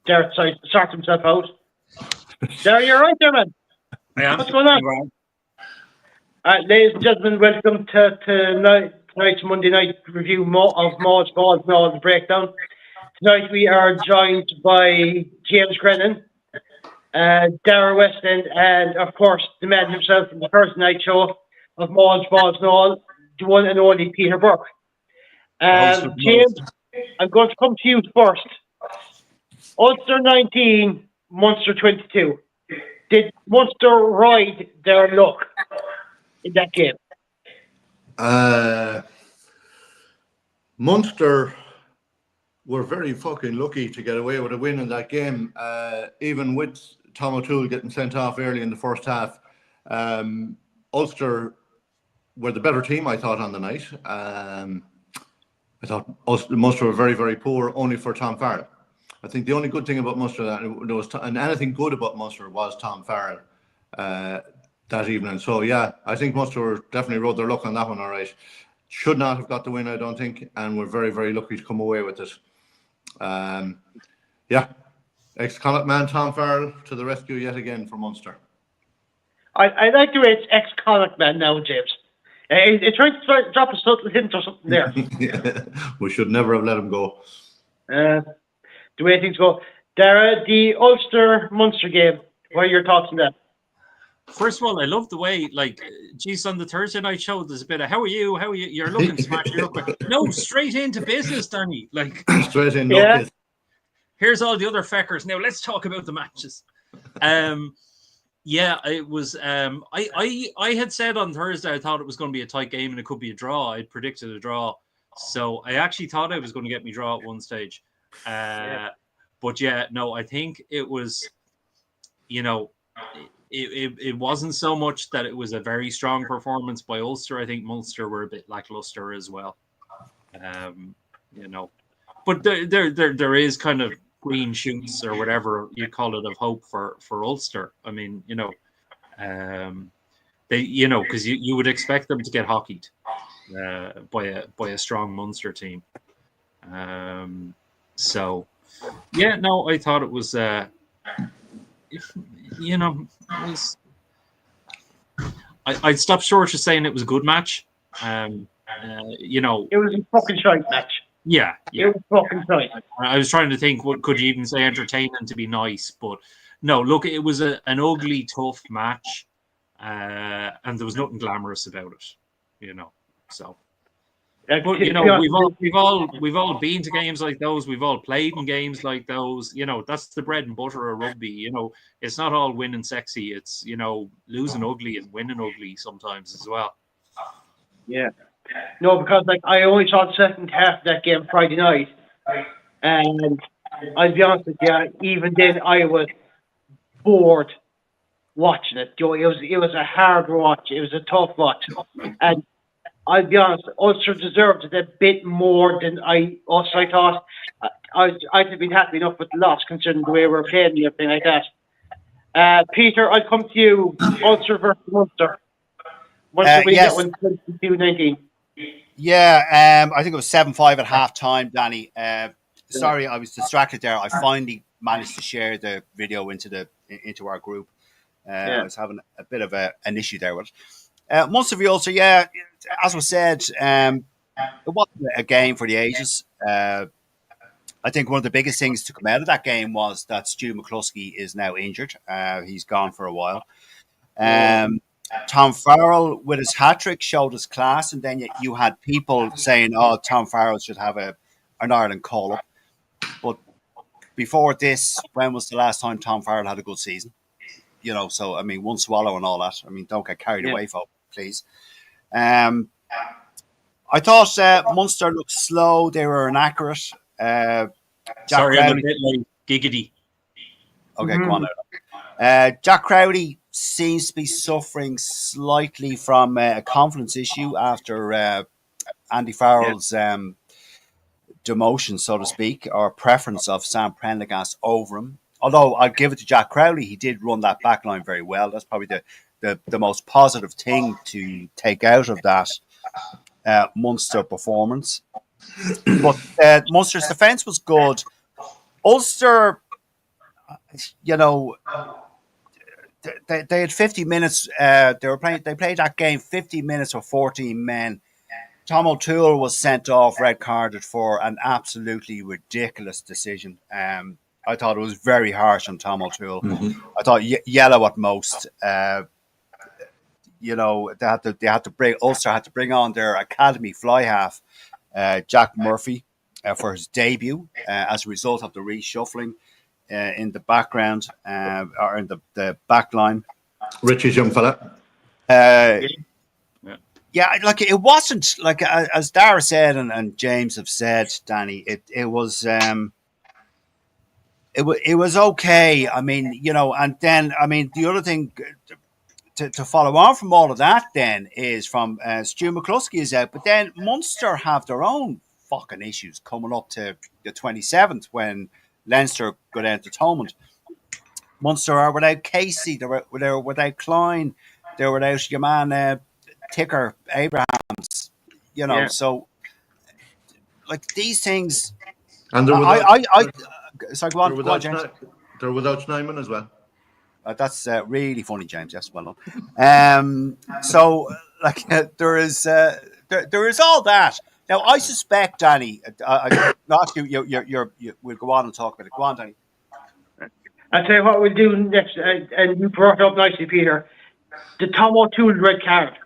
Derek sort himself out. Derek, you're right there, man. Yeah. What's going on? Ladies and gentlemen, welcome to tonight's Monday night review of Maud's Balls and all the breakdown. Tonight we are joined by James Grennan, Dara Westland, and of course the man himself from the first night show of Maud's Balls and all, the one and only Peter Burke. James, I'm going to come to you first. Ulster 19, Munster 22. Did Munster ride their luck in that game? Munster were very fucking lucky to get away with a win in that game, even with Tom O'Toole getting sent off early in the first half. Ulster were the better team, I thought, on the night. I thought Munster were very, very poor, only for Tom Farrell. I think the only good thing about Munster and anything good about Munster was Tom Farrell that evening. So yeah, I think Munster definitely rode their luck on that one. All right, should not have got the win, I don't think, and we're very, very lucky to come away with it. Yeah, ex-Connacht man Tom Farrell to the rescue yet again for Munster. I like the way it's ex-Connacht man now, James. It's trying to drop a subtle hint or something there. Yeah, we should never have let him go. The way things go. Dara, the Ulster-Munster game, what are your thoughts on that? First of all, I love the way, on the Thursday night show, there's a bit of, how are you? You're looking smashed real quick. No, straight into business, Danny. Straight in. Yeah. Here's all the other feckers. Now, let's talk about the matches. Yeah, it was, I had said on Thursday, I thought it was going to be a tight game and it could be a draw. I'd predicted a draw. So I actually thought I was going to get me draw at one stage. But yeah, no, I think it was, it wasn't so much that it was a very strong performance by Ulster. I think Munster were a bit lackluster as well. But there is kind of green shoots or whatever you call it of hope for Ulster. I mean, they, because you would expect them to get hockeyed by a strong Munster team. So, yeah, no, I thought it was, I stopped short of saying it was a good match. It was a fucking shite match. Yeah. It was fucking shite. I was trying to think, what could you even say entertaining to be nice? But no, look, it was an ugly, tough match, and there was nothing glamorous about it, so. But we've all been to games like those. We've all played in games like those. That's the bread and butter of rugby. It's not all win and sexy. It's losing ugly and winning ugly sometimes as well. Yeah, no, because I only saw the second half of that game Friday night, and I'll be honest with you, even then I was bored watching it. It was a hard watch. It was a tough watch, and I'll be honest, Ulster deserved it a bit more than I thought. I'd have been happy enough with the loss, considering the way we're playing and everything like that. Peter, I'll come to you. Ulster versus Munster. Munster win that one 22-19. Yeah, I think it was 7-5 at half time, Danny. Sorry, I was distracted there. I finally managed to share the video into our group. I was having a bit of an issue there with it. Munster v Ulster, yeah, as was said, it wasn't a game for the ages. I think one of the biggest things to come out of that game was that Stu McCluskey is now injured. He's gone for a while. Tom Farrell, with his hat-trick, showed his class, and then you had people saying, Tom Farrell should have an Ireland call-up. But before this, when was the last time Tom Farrell had a good season? So, I mean, one swallow and all that. I mean, don't get carried away, folks, please. I thought Munster looked slow. They were inaccurate. Sorry, I'm a bit late. Giggity. Okay, go on. Jack Crowley seems to be suffering slightly from a confidence issue after Andy Farrell's demotion, so to speak, or preference of Sam Prendergast over him. Although I'd give it to Jack Crowley, he did run that back line very well. That's probably the most positive thing to take out of that Munster performance. But Munster's defence was good. Ulster, you know, they had 50 minutes. They played that game 50 minutes or 14 men. Tom O'Toole was sent off, red carded for an absolutely ridiculous decision. I thought it was very harsh on Tom O'Toole. I thought yellow at most. You know, Ulster had to bring on their academy fly half, Jack Murphy, for his debut as a result of the reshuffling in the background or in the back line. Richie's young fella. Yeah, like it wasn't like as Dara said and James have said, Danny. It was okay. I mean, you know, and then I mean the other thing to follow on from all of that then is from Stu McCluskey is out, but then Munster have their own fucking issues coming up to the 27th when Leinster go down to Thomond. Munster are without Casey, they're without Klein, they're without your man Ticker Abrahams, you know. So like these things, And they're sorry, go on, James. They're without Schneiman as well. That's really funny, James. Yes, well done. So like there is all that. Now I suspect, Danny. I ask you. We'll go on and talk about it. Go on, Danny. I'll tell you what we'll do next, and you brought it up nicely, Peter. The Tom O'Toole red card.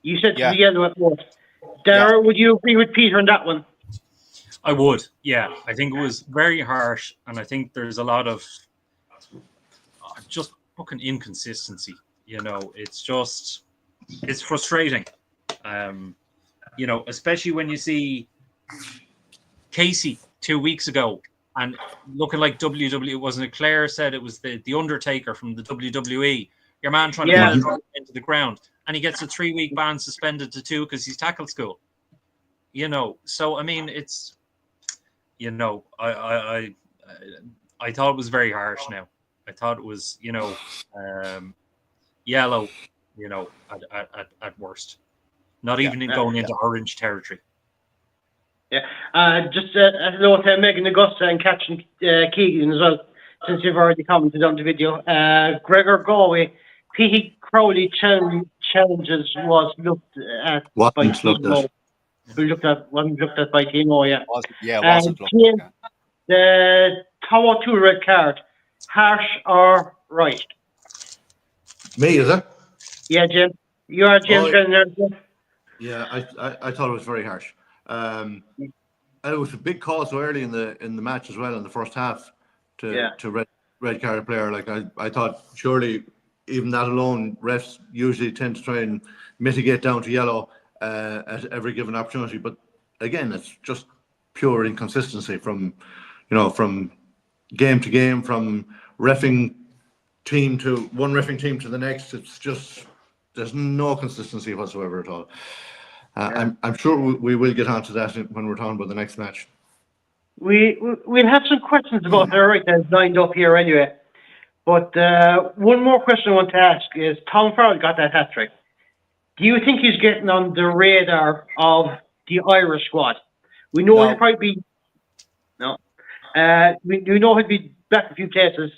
You said to the yellow at most. Dara, would you agree with Peter on that one? I would, yeah. I think it was very harsh, and I think there's a lot of just fucking inconsistency. You know, it's frustrating. You know, especially when you see Casey 2 weeks ago and looking like WWE. Wasn't it Claire said it was the Undertaker from the WWE? Your man trying to put into the ground, and he gets a 3-week ban suspended to 2 because he's tackle school. You know, so I mean, it's, you know, I thought it was very harsh. Now, I thought it was, you know, yellow, you know, at worst, not even going into orange territory. Yeah, just a note to Megan Augusta and Catherine Keegan as well, since you've already commented on the video. Gregor Galway, P. Crowley challenges was looked at by TMO. Wasn't looked at by TMO, yeah. Wasn't looked at. The Tom O'Toole red card, harsh or right? Me, is it? Yeah, Jim. You are James. Yeah, I thought it was very harsh. And it was a big call so early in the match as well in the first half to red card player. Like I thought surely even that alone, refs usually tend to try and mitigate down to yellow at every given opportunity. But again, it's just pure inconsistency from game to game, from reffing team to one reffing team to the next. It's just there's no consistency whatsoever at all. I'm sure we will get onto that when we're talking about the next match. We'll have some questions about that right now lined up here anyway. But one more question I want to ask is, Tom Farrell got that hat trick. Do you think he's getting on the radar of the Irish squad? We know he'll probably be... No. We know he'll be back a few places.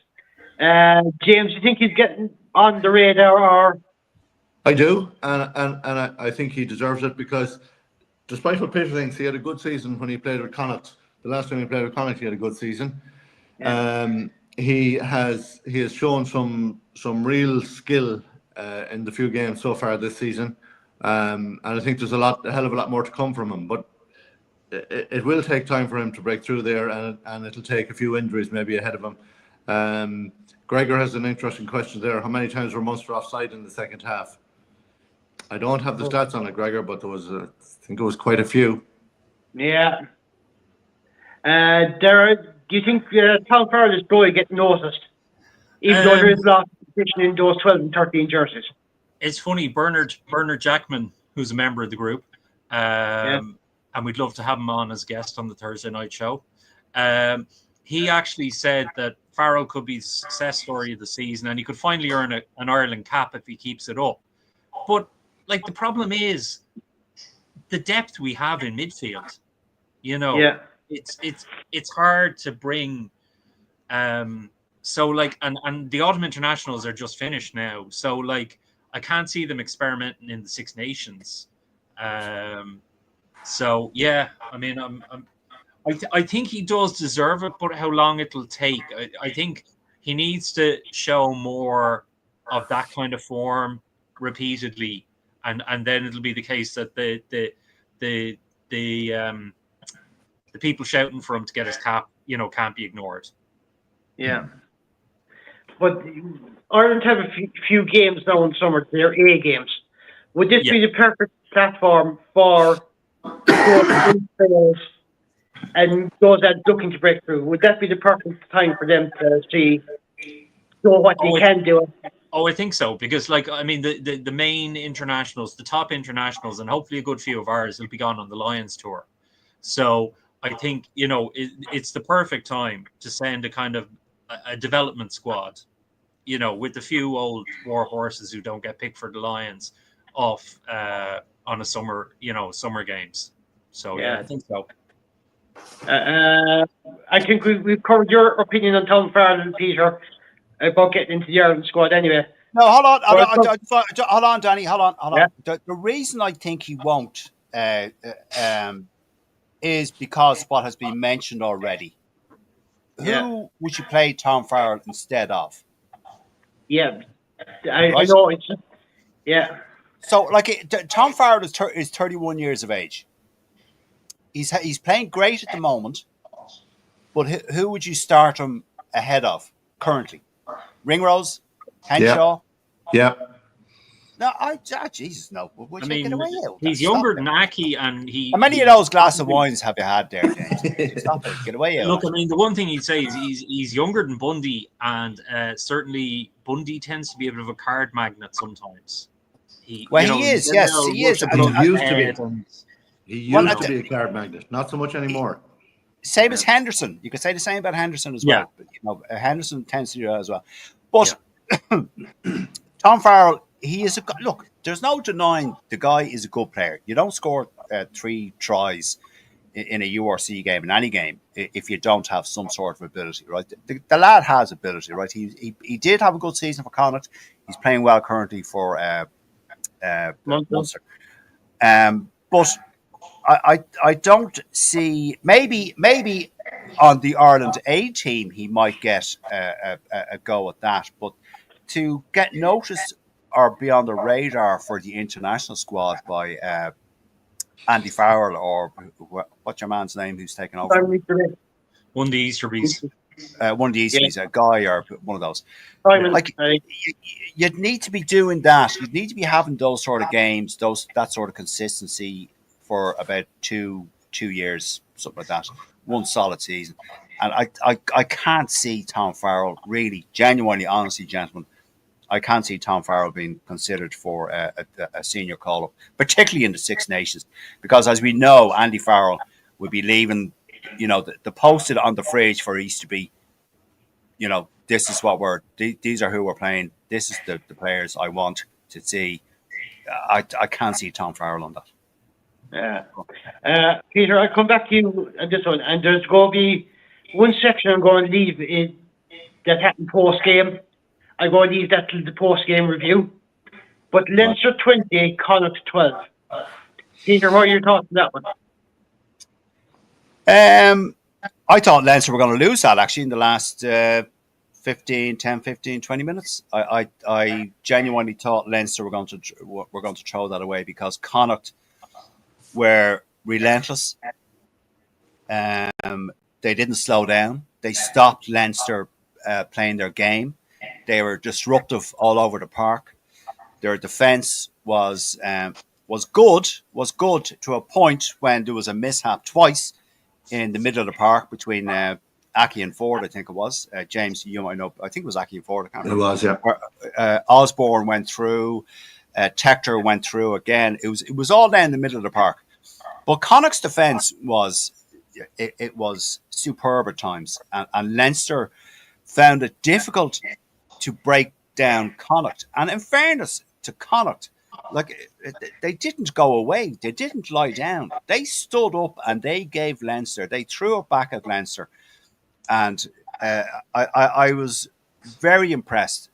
James, do you think he's getting on the radar or... I do, and I think he deserves it because despite what Peter thinks, he had a good season when he played with Connacht. The last time he played with Connacht, he had a good season. Yeah. He has shown some real skill in the few games so far this season, and I think there's a hell of a lot more to come from him. But it will take time for him to break through there, and it'll take a few injuries maybe ahead of him. Gregor has an interesting question there. How many times were Munster offside in the second half? I don't have the stats on it, Gregor, but there was, I think it was quite a few. Yeah. Derek, do you think Tom Farrell is going to get noticed, even though there is a lot of competition in those 12 and 13 jerseys? It's funny, Bernard Jackman, who's a member of the group, and we'd love to have him on as guest on the Thursday night show. He actually said that Farrell could be the success story of the season, and he could finally earn an Ireland cap if he keeps it up. But like the problem is the depth we have in midfield. You know, it's hard to bring. So like, and the autumn internationals are just finished now. So like, I can't see them experimenting in the Six Nations. So yeah, I mean, I think he does deserve it, but how long it'll take, I think he needs to show more of that kind of form repeatedly, and then it'll be the case that the people shouting for him to get his cap, can't be ignored. Yeah. But Ireland have a few games now in summer. They're A games. Would this be the perfect platform for those and those that are looking to break through? Would that be the perfect time for them to show what they can do? Oh, I think so, because like, I mean, the main internationals, the top internationals, and hopefully a good few of ours will be gone on the Lions tour. So I think, it's the perfect time to send a kind of a development squad, with a few old war horses who don't get picked for the Lions off on a summer games. So yeah, I think so. I think we've covered your opinion on Tom Farrell, Peter, about getting into the Ireland squad anyway. No, hold on, Danny. Hold on. Yeah. The reason I think he won't is because what has been mentioned already. Who would you play Tom Farrell instead of? Yeah, I know. It's yeah. So, like, Tom Farrell is 31 years of age. He's playing great at the moment, but who would you start him ahead of currently? Ringrose, Henshaw. Yeah. No, Jesus, no. Would you get away with he's younger than Aki, and he. How many of those glass of wines have you had there, James? Stop it. Get away. Look, I mean, the one thing he'd say is he's younger than Bundy, and certainly Bundy tends to be a bit of a card magnet sometimes. He is. Yes, he is. He used to be. He used to be a card magnet, not so much anymore. Same as Henderson. You could say the same about Henderson as well. But, Henderson tends to do that as well. But Tom Farrell, he is look. There's no denying the guy is a good player. You don't score 3 tries in a URC game, in any game, if you don't have some sort of ability, right? The lad has ability, right? He did have a good season for Connacht. He's playing well currently for Munster. But I don't see, maybe on the Ireland A team he might get a go at that, but to get noticed or be on the radar for the international squad by Andy Farrell or what's your man's name who's taken over? One of the Easterbees. One of the Easterbees, a guy or one of those. Like, you'd need to be doing that. You'd need to be having those sort of games, that sort of consistency for about two years, something like that. One solid season. And I can't see Tom Farrell really, genuinely, honestly, gentlemen, I can't see Tom Farrell being considered for a senior call-up, particularly in the Six Nations, because as we know, Andy Farrell would be leaving, the posted on the fridge for Easterby, this is what these are who we're playing. This is the players I want to see. I can't see Tom Farrell on that. Yeah. Peter, I'll come back to you on this one, and there's going to be one section I'm going to leave that happened post-game. I'm going to leave that till the post-game review. But Leinster 20, Connacht 12. Peter, what are your thoughts on that one? I thought Leinster were going to lose that, actually, in the last 10, 15, 20 minutes. I genuinely thought Leinster were going to throw that away because Connacht were relentless. They didn't slow down. They stopped Leinster playing their game. They were disruptive all over the park. Their defence was good to a point when there was a mishap twice in the middle of the park between Aki and Ford, I think it was. James, you might know. I think it was Aki and Ford. I can't remember. It was, yeah. Osborne went through. Tector went through again. It was all down the middle of the park. But Connacht's defence was superb at times, and Leinster found it difficult to break down Connacht. And in fairness to Connacht, like they didn't go away. They didn't lie down. They stood up and they gave Leinster. They threw it back at Leinster, and I was very impressed.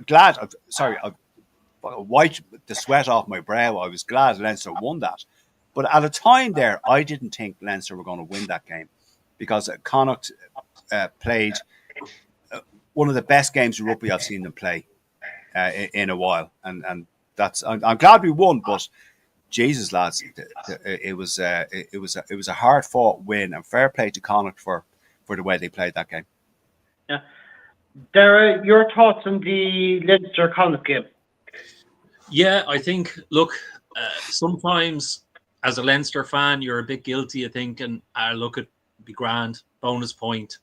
Glad. Sorry, I wiped the sweat off my brow. I was glad Leinster won that. But at a time there, I didn't think Leinster were going to win that game because Connacht played one of the best games of rugby I've seen them play in a while, and that's I'm glad we won. But Jesus, lads, it was a hard fought win, and fair play to Connacht for the way they played that game. Yeah, Dara, your thoughts on the Leinster Connacht game? Yeah, I think, look, sometimes as a Leinster fan, you're a bit guilty of thinking, look, it'd be grand, bonus point.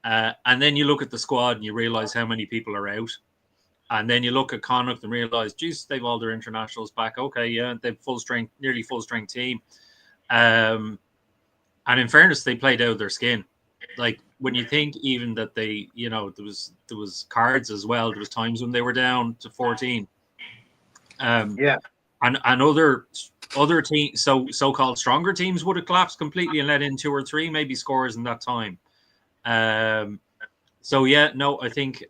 And then you look at the squad and you realise how many people are out. And then you look at Connacht and realise, geez, they've all their internationals back. Okay, yeah, they've nearly full strength team. And in fairness, they played out their skin. Like, when you think even that they, there was cards as well. There was times when they were down to 14. Yeah. And other teams, so-called stronger teams would have collapsed completely and let in 2 or 3 maybe scores in that time. So yeah, no, I think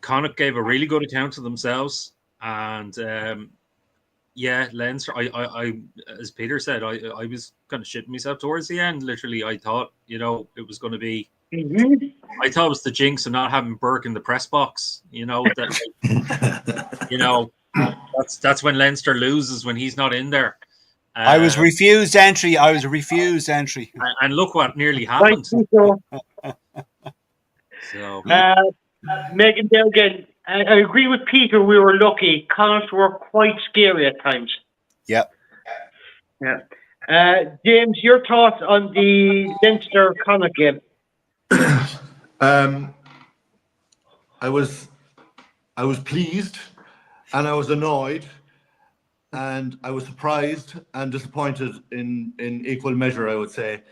Connacht gave a really good account of themselves, and yeah, Leinster. I as Peter said, I was kind of shitting myself towards the end. Literally, I thought it was going to be. Mm-hmm. I thought it was the jinx of not having Burke in the press box. That's when Leinster loses, when he's not in there. I was refused entry. And look what nearly happened. So, Megan Delgan, I agree with Peter. We were lucky. Connacht were quite scary at times. Yep. Yeah. James, your thoughts on the Leinster Connacht game? I was pleased, and I was annoyed, and I was surprised and disappointed in equal measure, I would say.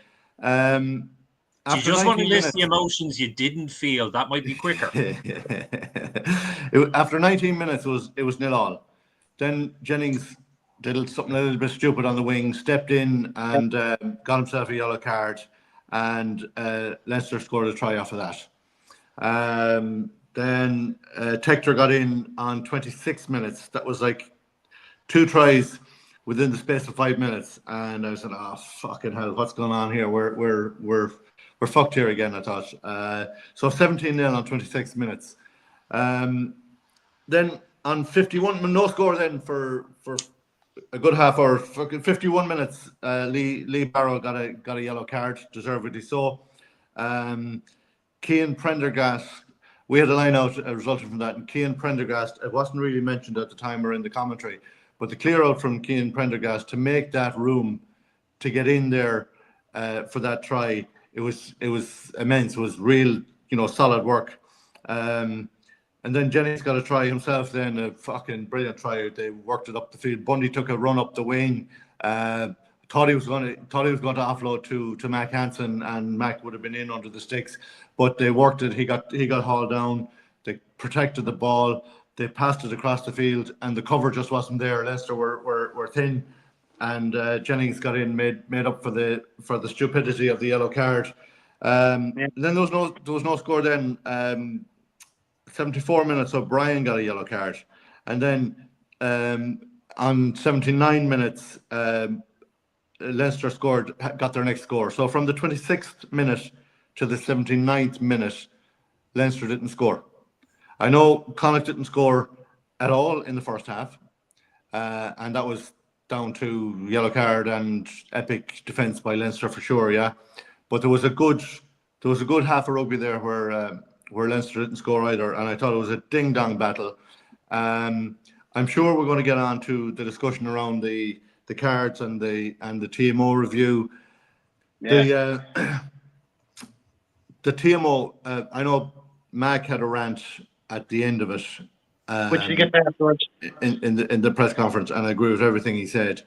Do you just want to list the emotions you didn't feel? That might be quicker. After 19 minutes, it was 0-0. Then Jennings did something a little bit stupid on the wing, stepped in and got himself a yellow card, and Leinster scored a try off of that. Then Tector got in on 26 minutes. That was like 2 tries within the space of 5 minutes, and I was like, "Oh fucking hell, what's going on here? We're fucked here again," I thought. So 17-0 on 26 minutes. Then on 51, no score then for a good half hour. 51 minutes, Lee Barrow got a yellow card, deservedly so. Cian Prendergast, we had a line out resulting from that, and Cian Prendergast, it wasn't really mentioned at the time or in the commentary, but the clear out from Cian Prendergast to make that room to get in there for that try, it was immense. It was real, solid work. And then Jennings got a try himself. Then a fucking brilliant try. They worked it up the field. Bundy took a run up the wing. Thought he was going to offload to Mac Hansen, and Mac would have been in under the sticks. But they worked it. He got hauled down. They protected the ball. They passed it across the field, and the cover just wasn't there. Leicester were thin, and Jennings got in, made up for the stupidity of the yellow card. Then there was no score. Then 74 minutes, O'Brien got a yellow card, and then on 79 minutes, Leicester got their next score. So from the 26th minute to the 79th minute, Leinster didn't score. I know Connacht didn't score at all in the first half, and that was down to yellow card and epic defence by Leinster for sure. Yeah, but there was a good half of rugby there where Leinster didn't score either, and I thought it was a ding-dong battle. I'm sure we're going to get on to the discussion around the cards and the TMO review. Yeah. The TMO, I know Mac had a rant at the end of it, which we get afterwards in the press conference, and I agree with everything he said.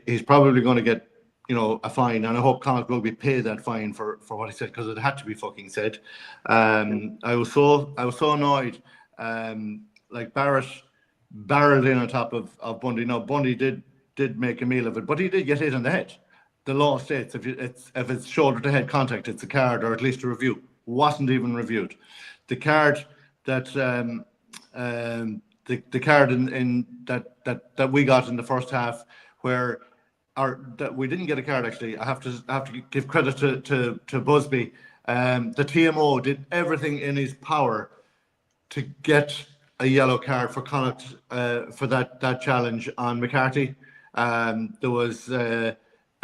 He's probably going to get a fine, and I hope Connacht will be paid that fine for what he said, because it had to be fucking said. I was so annoyed. Like Barrett barreled in on top of Bundy. Now Bundy did make a meal of it, but he did get hit in the head. The law states if it's shoulder to head contact, it's a card or at least a review. Wasn't even reviewed. The card that the card in that we got in the first half, where that we didn't get a card actually. I have to give credit to Busby. The TMO did everything in his power to get a yellow card for Connacht for that challenge on McCarthy. There was a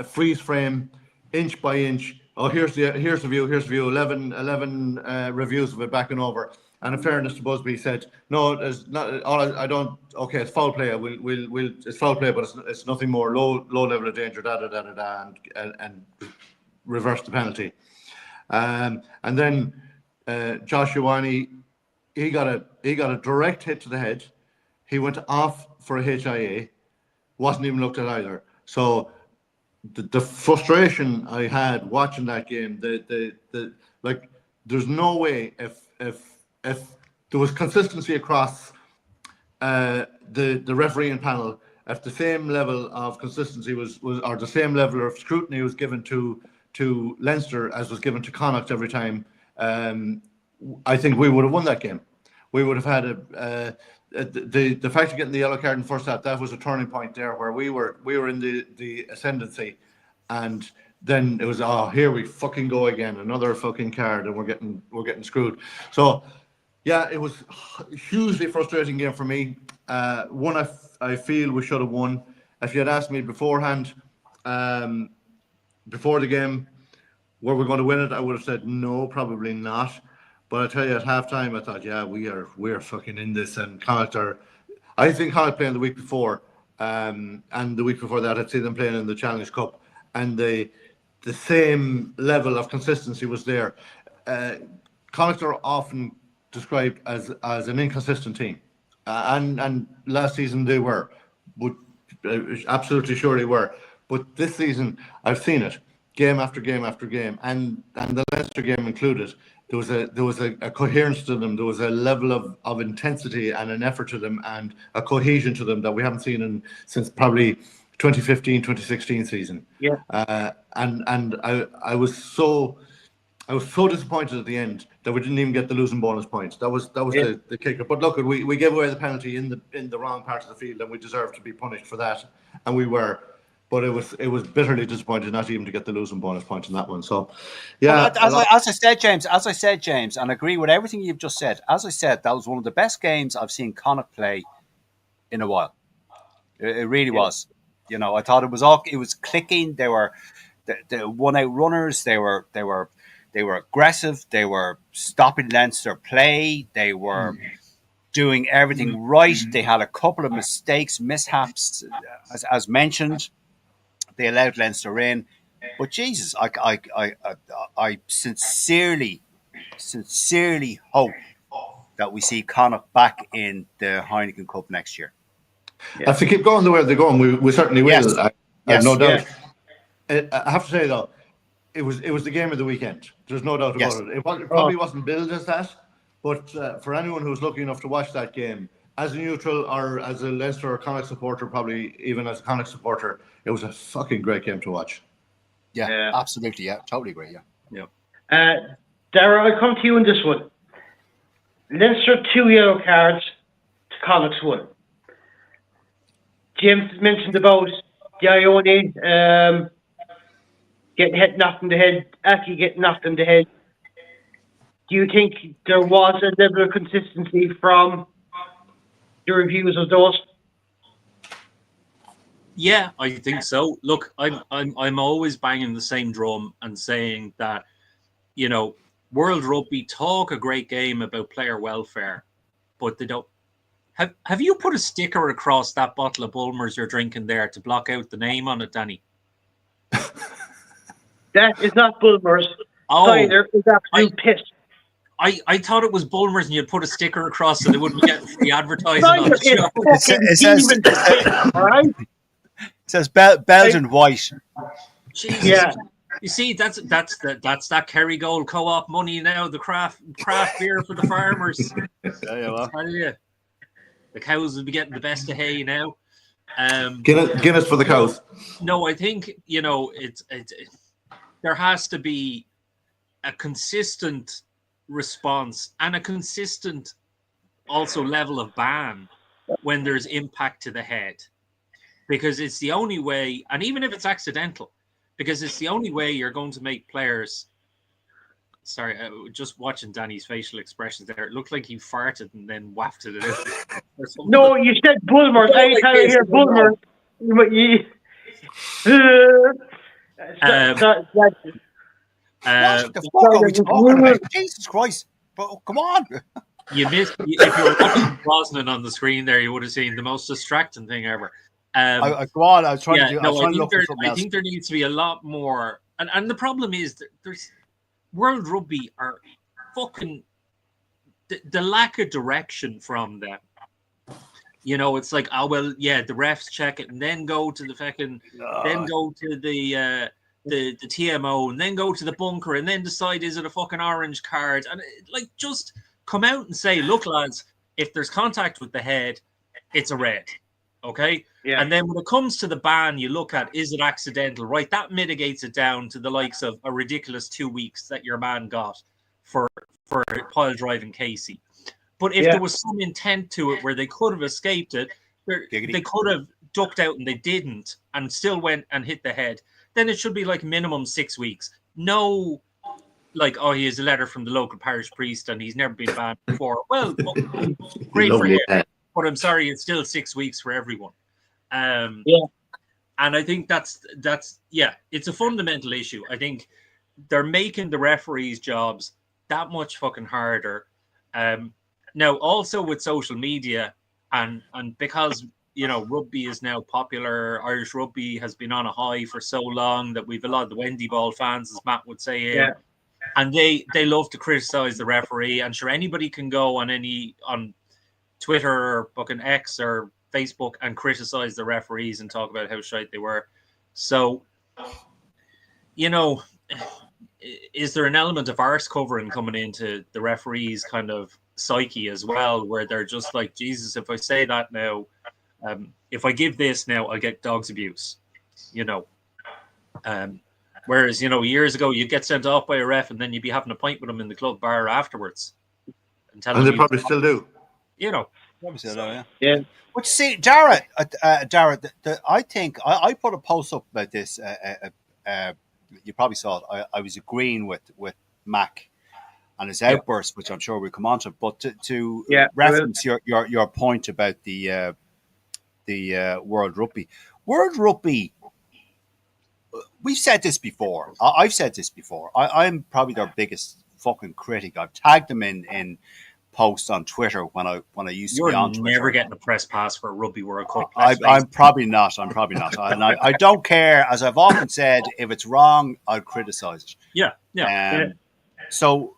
freeze frame, inch by inch. Oh, here's the view. 11 reviews of it back and over. And in fairness to Busby, he said, "No, it's not. I don't. Okay, it's foul play. It's foul play, but it's nothing more. Low level of danger. And reverse the penalty." And then Josh Ioane, he got a direct hit to the head. He went off for a HIA. Wasn't even looked at either. So the frustration I had watching that game, like, there's no way if there was consistency across the refereeing panel, if the same level of consistency was or the same level of scrutiny was given to Leinster as was given to Connacht every time, I think we would have won that game. We would have had the fact of getting the yellow card in the first half, that was a turning point there where we were in the ascendancy, and then it was, oh, here we fucking go again, another fucking card, and we're getting screwed. So yeah, it was a hugely frustrating game for me. One I feel we should have won. If you had asked me beforehand, before the game, were we going to win it, I would have said no, probably not. But I tell you, at halftime, I thought, yeah, we're fucking in this. And Connacht I think Connacht playing the week before, and the week before that, I'd see them playing in the Challenge Cup, and the same level of consistency was there. Connacht are often described as an inconsistent team, and last season they were, but absolutely sure they were. But this season, I've seen it game after game after game, and the Leinster game included. There was a coherence to them. There was a level of intensity and an effort to them, and a cohesion to them that we haven't seen since probably 2015, 2016 season. Yeah. And I was so disappointed at the end that we didn't even get the losing bonus points. That was the kicker. But look, we gave away the penalty in the wrong part of the field, and we deserved to be punished for that, and we were. But it was bitterly disappointing not even to get the losing bonus point in that one. So, yeah. Well, as I said, James, and I agree with everything you've just said. As I said, that was one of the best games I've seen Connacht play in a while. It really was. You know, I thought it was clicking. They were the one-out runners. They were aggressive. They were stopping Leinster play. They were doing everything right. They had a couple of mishaps, as mentioned. They allowed Leinster in, but Jesus, I sincerely hope that we see Connacht back in the Heineken Cup next year. Yeah. If they keep going the way they're going, we certainly will. Yes. I have no doubt. I have to say though, it was the game of the weekend. There's no doubt about it. It probably wasn't billed as that, but for anyone who's lucky enough to watch that game, as a neutral or as a Leinster or Connacht supporter, probably even as a Connacht supporter, it was a fucking great game to watch. Yeah, absolutely. Yeah, totally agree. Yeah. Darragh, I'll come to you on this one. Leinster 2 yellow cards to Connacht's 1. James mentioned about the Ioane getting knocked in the head, Aki getting knocked in the head. Do you think there was a level of consistency from the reviews of those? Yeah, I think so. Look, I'm always banging the same drum and saying that, you know, World Rugby talk a great game about player welfare, but they don't. Have you put a sticker across that bottle of Bulmers you're drinking there to block out the name on it, Danny? That is not Bulmers. Tyler is absolute piss. I thought it was Bulmers and you'd put a sticker across so they wouldn't be getting free advertising on the show. It says Belgian white. Jesus. Yeah. You see, that's that Kerrygold Co-op money now, the craft beer for the farmers. Yeah, well. The cows will be getting the best of hay now. Guinness for the cows. No, I think there has to be a consistent response and a consistent also level of ban when there's impact to the head, because it's the only way, and even if it's accidental, because it's the only way you're going to make players. Sorry, just watching Danny's facial expressions there. It looked like he farted and then wafted it out. No, you said Bulmer. I can't hear Bulmer. What the fuck are we talking about? Jesus Christ! But come on. You missed. If you were watching Brosnan on the screen there, you would have seen the most distracting thing ever. Go on. I was trying to look for something else. I think there needs to be a lot more. And the problem is that there's World Rugby are fucking the lack of direction from them. You know, it's like, oh well, yeah, the refs check it and then go to the fucking, then go to the TMO and then go to the bunker and then decide is it a fucking orange card, and like just come out and say, look lads, if there's contact with the head, it's a red. Okay. Yeah. And then when it comes to the ban, you look at, is it accidental? Right. That mitigates it down to the likes of a ridiculous 2 weeks that your man got for pile driving Casey. But if there was some intent to it where they could have escaped it, they could have ducked out and they didn't and still went and hit the head, then it should be like minimum 6 weeks. No, like, oh, he has a letter from the local parish priest and he's never been banned before. Well, great for him. But I'm sorry, it's still 6 weeks for everyone. And I think that's it's a fundamental issue. I think they're making the referees' jobs that much fucking harder. Now, also with social media and because, you know, rugby is now popular, Irish rugby has been on a high for so long that we've a lot of the Wendy Ball fans, as Matt would say, and they love to criticize the referee. And sure, anybody can go on Twitter or fucking X or Facebook and criticize the referees and talk about how shite they were. So, you know, is there an element of arse covering coming into the referees' kind of psyche as well, where they're just like, Jesus, if I say that now, if I give this now, I'll get dogs abuse, you know. Whereas, you know, years ago, you'd get sent off by a ref and then you'd be having a pint with them in the club bar afterwards. And they probably still do. You know. Yeah. But see, Dara, I think I put a post up about this. You probably saw it. I was agreeing with Mac and his outburst, which I'm sure we'll come on to. But to reference your point about the World Rugby. World Rugby, we've said this before. I've said this before. I'm probably their biggest fucking critic. I've tagged them in posts on Twitter when I used to be on Twitter. You're never getting a press pass for a Rugby World Cup. I'm probably not. And I don't care. As I've often said, if it's wrong, I'll criticize it. Yeah. So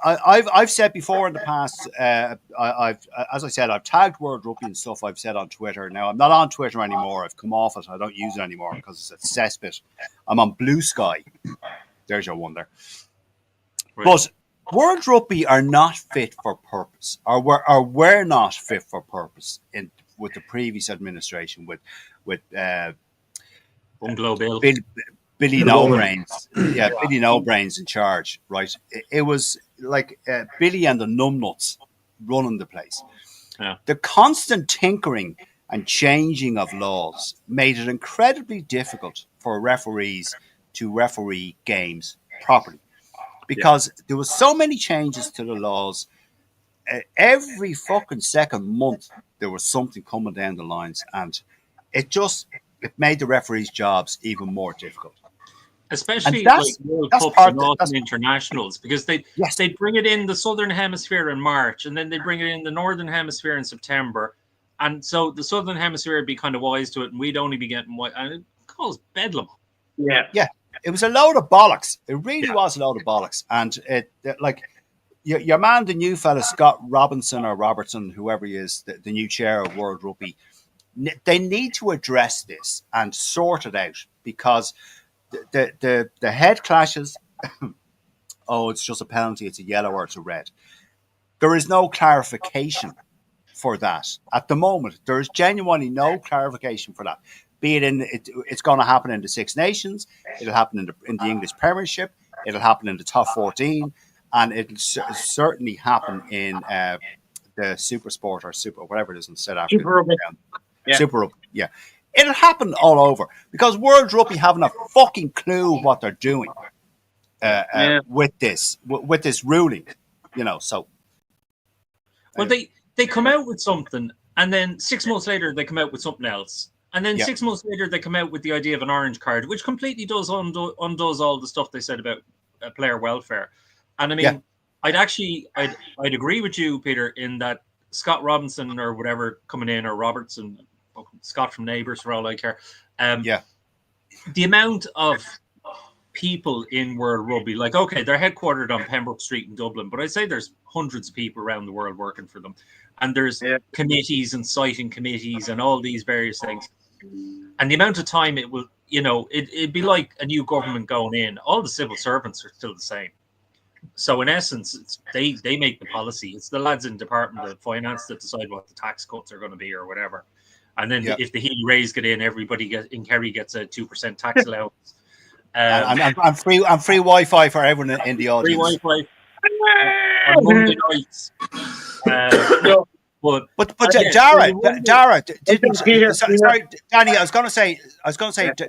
I've said before in the past, as I said, I've tagged World Rugby and stuff I've said on Twitter. Now, I'm not on Twitter anymore. I've come off it. I don't use it anymore because it's a cesspit. I'm on Blue Sky. There's your one there. Right. But World Rugby are not fit for purpose, or were not fit for purpose with the previous administration, with Bungalow Bill. Billy No-Brains, Billy No-Brains in charge, right? It was like Billy and the numbnuts running the place. Yeah. The constant tinkering and changing of laws made it incredibly difficult for referees to referee games properly, because there was so many changes to the laws. Every fucking second month there was something coming down the lines, and it made the referees' jobs even more difficult. Especially like World Cups and Autumn Internationals, because they'd bring it in the Southern Hemisphere in March, and then they'd bring it in the Northern Hemisphere in September. And so the Southern Hemisphere would be kind of wise to it, and we'd only be getting and it caused bedlam. Yeah. It was a load of bollocks. It really was a load of bollocks. And it like your man, the new fella, Scott Robinson or Robertson, whoever he is, the new chair of World Rugby, they need to address this and sort it out, because the head clashes, it's just a penalty, it's a yellow or it's a red. There is no clarification for that at the moment. There is genuinely no clarification for that. Be it it's going to happen in the Six Nations, it'll happen in the English Premiership, it'll happen in the top 14, and it'll certainly happen in the Super Sport or Super whatever it is in South Africa. Super Rugby. Yeah. Super Rugby, yeah. It'll happen all over because World Rugby haven't a fucking clue what they're doing with this ruling, So, Well, they come out with something, and then 6 months later they come out with something else, and then 6 months later they come out with the idea of an orange card, which completely undoes all the stuff they said about player welfare. And I mean, I'd agree with you, Peter, in that Scott Robinson or whatever coming in, or Robertson, Scott from Neighbours for all I care. The amount of people in World Rugby, like, okay, they're headquartered on Pembroke Street in Dublin, but I'd say there's hundreds of people around the world working for them. And there's committees and citing committees and all these various things. And the amount of time it will, it'd be like a new government going in. All the civil servants are still the same. So in essence, they make the policy. It's the lads in Department of Finance that decide what the tax cuts are going to be or whatever. And then if the Healy Rays get in, everybody in Kerry gets a 2% tax allowance. I'm free Wi-Fi for everyone in the audience. Free Wi-Fi on Monday nights. But Dara, sorry, Danny. I was going to say,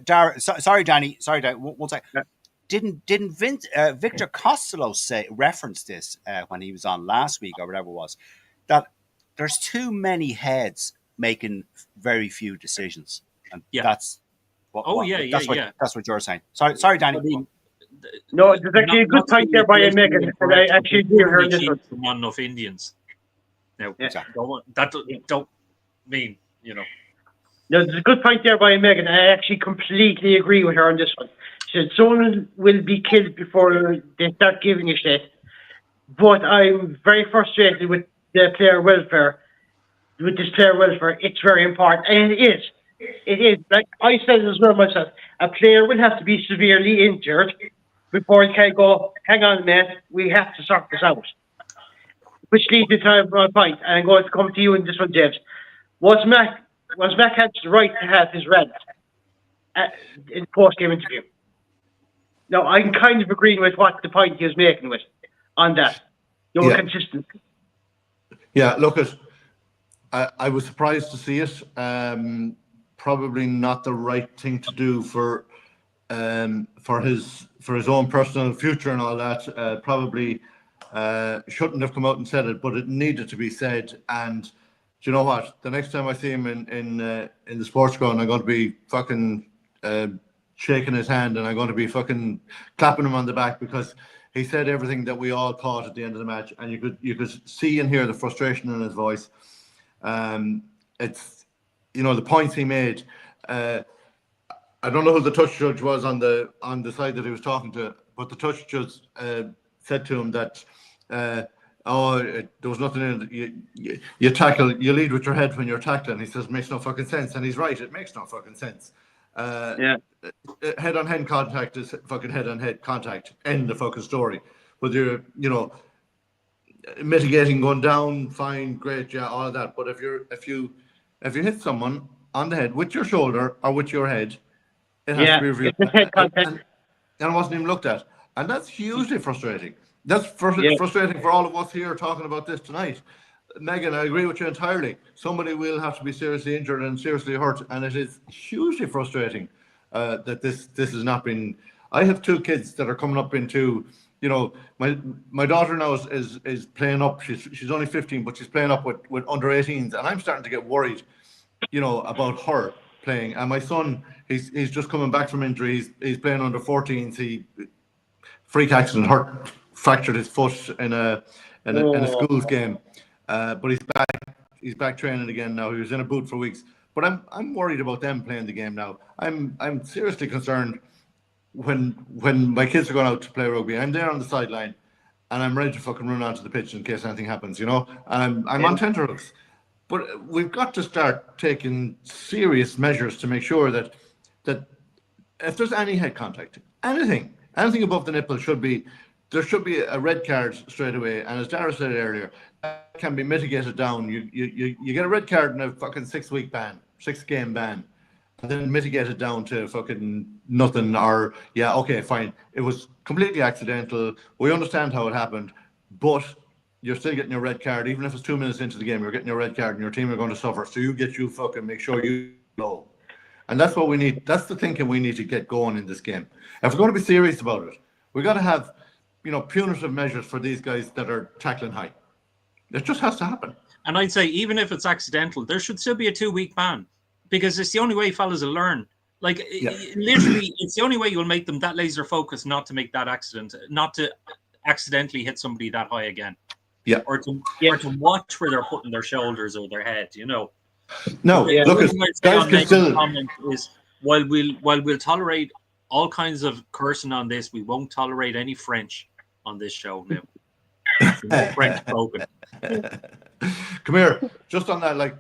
Dara. Sorry, Danny. One second. Didn't Victor Costello reference this when he was on last week or whatever it was, that there's too many heads making very few decisions, and that's that's what you're saying. Sorry, Danny. I mean, no, there's actually a good point there by Megan, and I actually agree with her on this one. Not enough Indians. Now, don't mean, No, there's a good point there by Megan. I actually completely agree with her on this one. She said someone will be killed before they start giving a shit. But I'm very frustrated with the player welfare. With this player welfare, it's very important, and it is. It is. Like I said as well myself, a player will have to be severely injured before he can go, hang on a minute, we have to sort this out. Which leads me to my point, and I'm going to come to you in this one, James. Was Mac had the right to have his rant in the post-game interview? No, I'm kind of agreeing with what the point he was making with on that. Consistency. Yeah, look, I was surprised to see it. Probably not the right thing to do for his own personal future and all that. Probably shouldn't have come out and said it, but it needed to be said. And do you know what? The next time I see him in the sports ground, I'm going to be fucking shaking his hand, and I'm going to be fucking clapping him on the back, because he said everything that we all thought at the end of the match, and you could see and hear the frustration in his voice. It's the points he made. I don't know who the touch judge was on the side that he was talking to, but the touch judge said to him that there was nothing in it. You tackle, you lead with your head when you're tackling. He says, makes no fucking sense, and he's right. It makes no fucking sense. Head-on-head contact is fucking head-on-head contact. End the fucking story. Whether you're, mitigating going down, fine, great, yeah, all of that. But if you hit someone on the head with your shoulder or with your head, it has to be reviewed. And it wasn't even looked at. And that's hugely frustrating. That's frustrating for all of us here talking about this tonight. Megan, I agree with you entirely. Somebody will have to be seriously injured and seriously hurt, and it is hugely frustrating that this has not been. I have two kids that are coming up into, my daughter now is playing up. She's only 15, but she's playing up with under 18s, and I'm starting to get worried, about her playing. And my son, he's just coming back from injury. He's playing under 14s. He freak accident fractured his foot in a schools game. But he's back training again now. He was in a boot for weeks. But I'm worried about them playing the game now. I'm seriously concerned when my kids are going out to play rugby. I'm there on the sideline, and I'm ready to fucking run onto the pitch in case anything happens, And I'm on tenterhooks. But we've got to start taking serious measures to make sure that if there's any head contact, anything above the nipple should be there should be a red card straight away. And as Dara said earlier, that can be mitigated down. You get a red card and a fucking 6-week ban, 6-game ban, and then mitigate it down to fucking nothing. Or yeah, okay, fine. It was completely accidental. We understand how it happened, but you're still getting your red card, even if it's 2 minutes into the game. You're getting your red card, and your team are going to suffer. So you fucking make sure you know. And that's what we need. That's the thinking we need to get going in this game. If we're going to be serious about it, we got to have, punitive measures for these guys that are tackling high. It just has to happen. And I'd say even if it's accidental, there should still be a 2-week ban, because it's the only way fellas will learn. Like literally, it's the only way you'll make them that laser focused not to make that accident, not to accidentally hit somebody that high again. Yeah. Or to watch where they're putting their shoulders or their head. No, look, guys can still. Is while we'll tolerate all kinds of cursing on this, we won't tolerate any French on this show now. No French spoken. Come here, just on that, like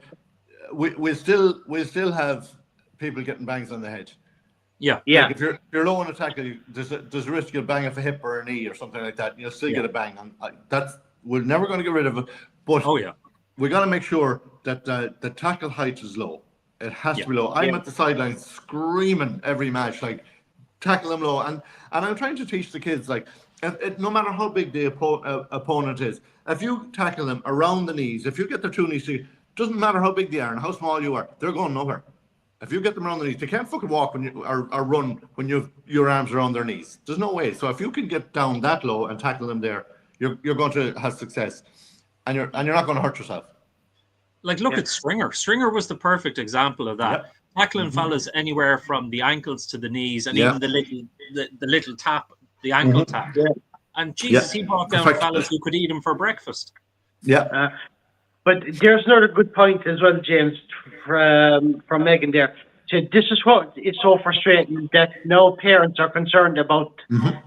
we still have people getting bangs on the head. Yeah. Like if you're low on a tackle, there's a risk you'll bang off a hip or a knee or something like that. You'll still get a bang on. We're never going to get rid of it. But we got to make sure that the tackle height is low. It has to be low. I'm at the sideline screaming every match, like tackle them low, and I'm trying to teach the kids, like, no matter how big the opponent is, if you tackle them around the knees, if you get their 2 knees, doesn't matter how big they are and how small you are, they're going nowhere. If you get them around the knees, they can't fucking walk or run when your arms are on their knees. There's no way. So if you can get down that low and tackle them there, you're going to have success, and you're not going to hurt yourself. Like, look at Stringer. Stringer was the perfect example of that. Tackling fellas anywhere from the ankles to the knees, and even the little tap, the ankle tap. And Jesus, he brought down fellas who could eat him for breakfast. But there's another good point as well, James, from Megan there. So this is what is so frustrating, that no parents are concerned about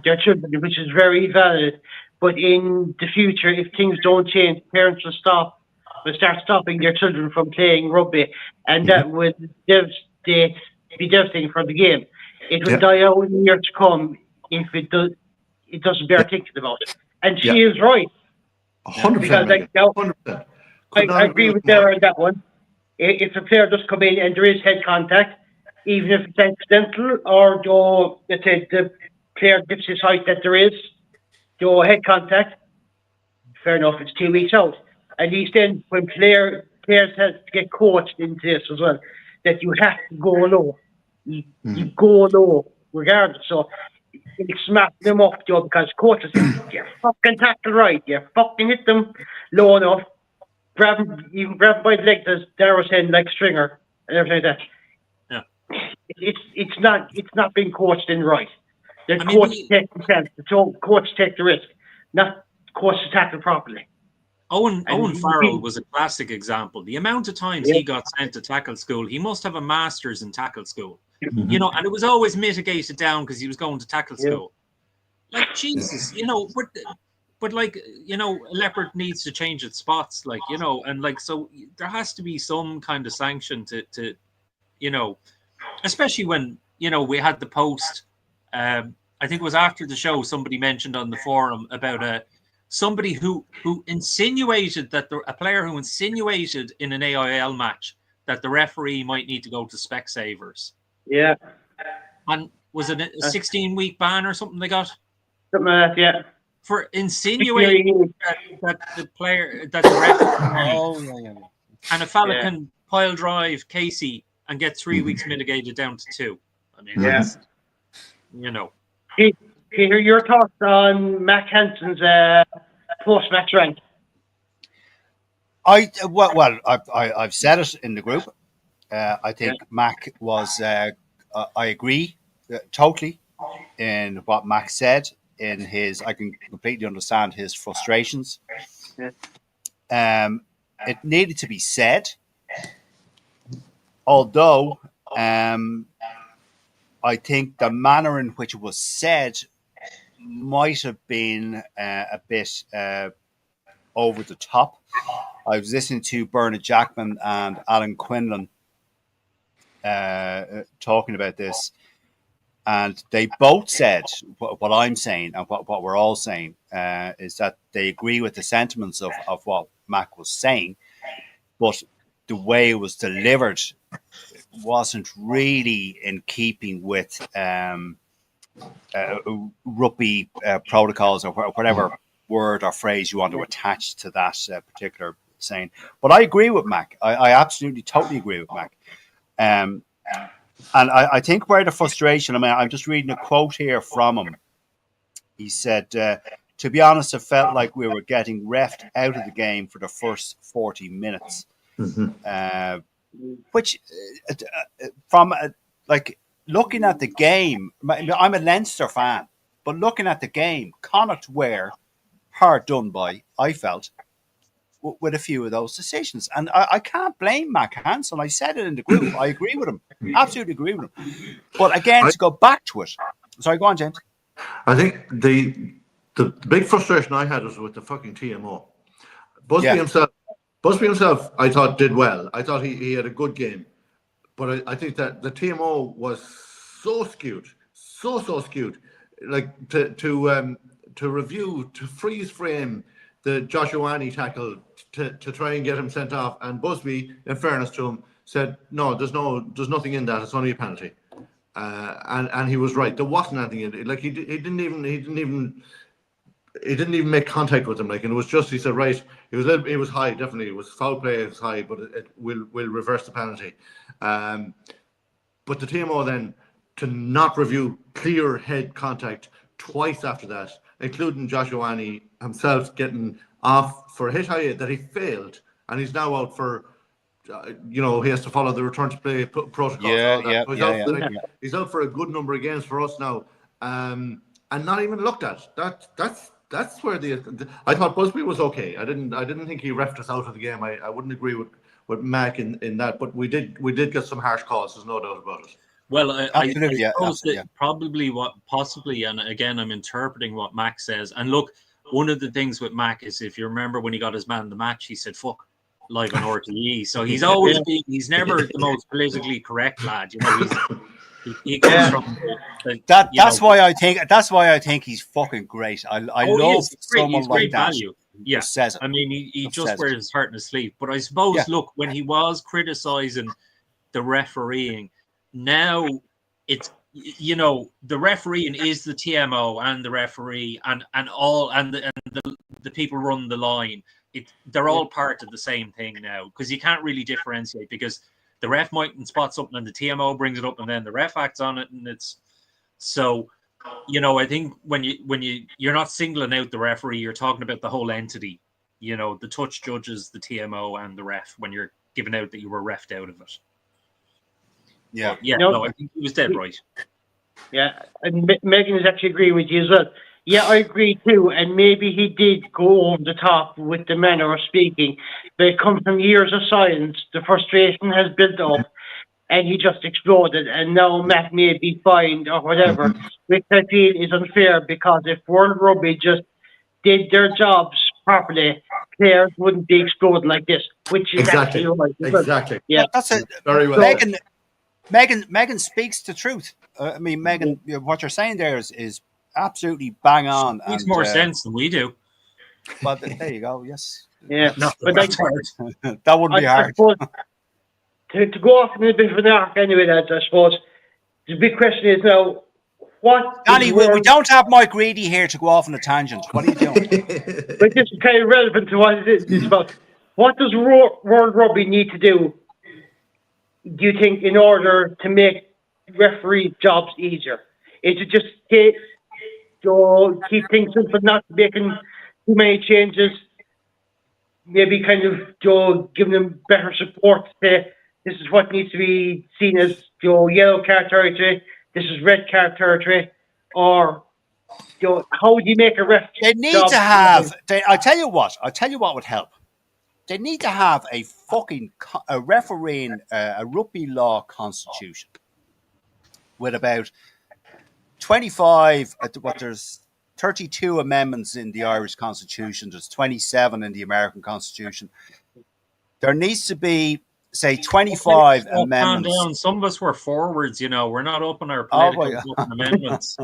their children, which is very valid. But in the future, if things don't change, parents will start stopping their children from playing rugby, and that would be devastating for the game. It will die out in years to come if it doesn't bear thinking about it. And she is right. 100%. 100%. I agree with her on that one. If a player does come in and there is head contact, even if it's accidental, or though the player dips his height, that there is head contact, fair enough, it's 2 weeks out. At least then, when players have to get coached into this as well, that you have to go low. You go low regardless. So it's smacking them up, because coaches say, you fucking tackle right, you fucking hit them low enough, you can grab them by the legs, as Dara said, like Stringer and everything like that. Yeah. It's not being coached in right. The coach take the chance, the coach take the risk, not coach to tackle properly. Owen Farrell was a classic example. The amount of times he got sent to tackle school, he must have a master's in tackle school. And it was always mitigated down because he was going to tackle school. Like, Jesus, but like, a leopard needs to change its spots, like, and like, so there has to be some kind of sanction to especially when, we had the post, I think it was after the show, somebody mentioned on the forum about somebody who insinuated that a player who insinuated in an AIL match that the referee might need to go to Specsavers. Yeah. And was it a 16-week ban or something they got? Something like that, yeah. For insinuating that the referee and a fella can pile drive Casey and get 3 weeks mitigated down to 2. I mean, Can you hear your thoughts on Mac Hansen's post-match rank? I've said it in the group. I think Mac was. I agree totally in what Mac said. I can completely understand his frustrations. It needed to be said, although I think the manner in which it was said might have been a bit over the top. I was listening to Bernard Jackman and Alan Quinlan talking about this, and they both said what I'm saying and what we're all saying is that they agree with the sentiments of what Mac was saying, but the way it was delivered wasn't really in keeping with rugby protocols or whatever word or phrase you want to attach to that particular saying. But I agree with Mac. I absolutely, totally agree with Mac. And I think where the frustration, I mean, I'm just reading a quote here from him. He said, to be honest, it felt like we were getting refed out of the game for the first 40 minutes. Which, from like looking at the game, I'm a Leinster fan, but looking at the game, Connacht were hard done by, I felt, with a few of those decisions. And I can't blame Mac Hansen. I said it in the group. I agree with him. Absolutely agree with him. But again, to go back to it. Sorry, go on, James. I think the big frustration I had was with the fucking TMO. Busby himself, I thought did well. I thought he had a good game. But I think that the TMO was so skewed, so skewed. Like to review, to freeze frame the Joshuani tackle to try and get him sent off, and Busby, in fairness to him, said no, there's nothing in that. It's only a penalty, and he was right. There wasn't anything in it. Like he didn't even make contact with him. Like, and it was just, he said, right, it was high, definitely. It was foul play, it was high, but it will reverse the penalty. But the TMO then to not review clear head contact twice after that, including Joshuani himself getting off for a hit high that he failed, and he's now out for, he has to follow the return to play protocol. He's out for a good number of games for us now, and not even looked at. That's where I thought Busby was okay. I didn't think he refed us out of the game. I wouldn't agree with Mac in that, but we did get some harsh calls. There's no doubt about it. Well, I suppose that possibly, and again, I'm interpreting what Mac says. And look, one of the things with Mac is, if you remember when he got his man of the match, he said, fuck, live on RTE. So he's always been, he's never the most politically correct lad. He comes from that's why I think he's fucking great. I love someone like that. Value. Yeah, says it. I mean, he just wears his heart in his sleeve. But I suppose, look, when he was criticizing the refereeing, now it's the refereeing is the TMO and the referee and the people run the line. They're all part of the same thing now, because you can't really differentiate, because the ref mightn't spot something and the TMO brings it up and then the ref acts on it, and it's so. I think when you're not singling out the referee, you're talking about the whole entity. The touch judges, the TMO, and the ref, when you're giving out that you were refed out of it. Yeah. I think he was dead right. Yeah, and Megan is actually agreeing with you as well. Yeah, I agree too. And maybe he did go over the top with the manner of speaking, but it comes from years of silence. The frustration has built up, and he just exploded. And now Matt may be fined or whatever, which I feel is unfair, because if World Rugby just did their jobs properly, players wouldn't be exploding like this, which is exactly right. Exactly. Yeah, that's it. Very well. Megan speaks the truth. I mean, Megan, what you're saying there is absolutely bang on. Makes more sense than we do. But there you go. Yes. Yeah, no, but that wouldn't be hard. To go off in a bit of an arc anyway, lads, I suppose the big question is now, what... Danny, we don't have Mike Reedy here to go off on a tangent. What are you doing? But this is kind of relevant to what it is about. What does World Rugby need to do you think, in order to make referee jobs easier? Is it just keep things simple, not making too many changes, maybe kind of giving them better support to say, this is what needs to be seen as yellow card territory, this is red card territory, or how would you make a ref? They need to have. I tell you what would help. They need to have a refereeing a rugby law constitution with about 25. There's 32 amendments in the Irish Constitution. There's 27 in the American Constitution. There needs to be say 25 Calm amendments. down. Some of us were forwards, you know. We're not up on our Oh, political amendments.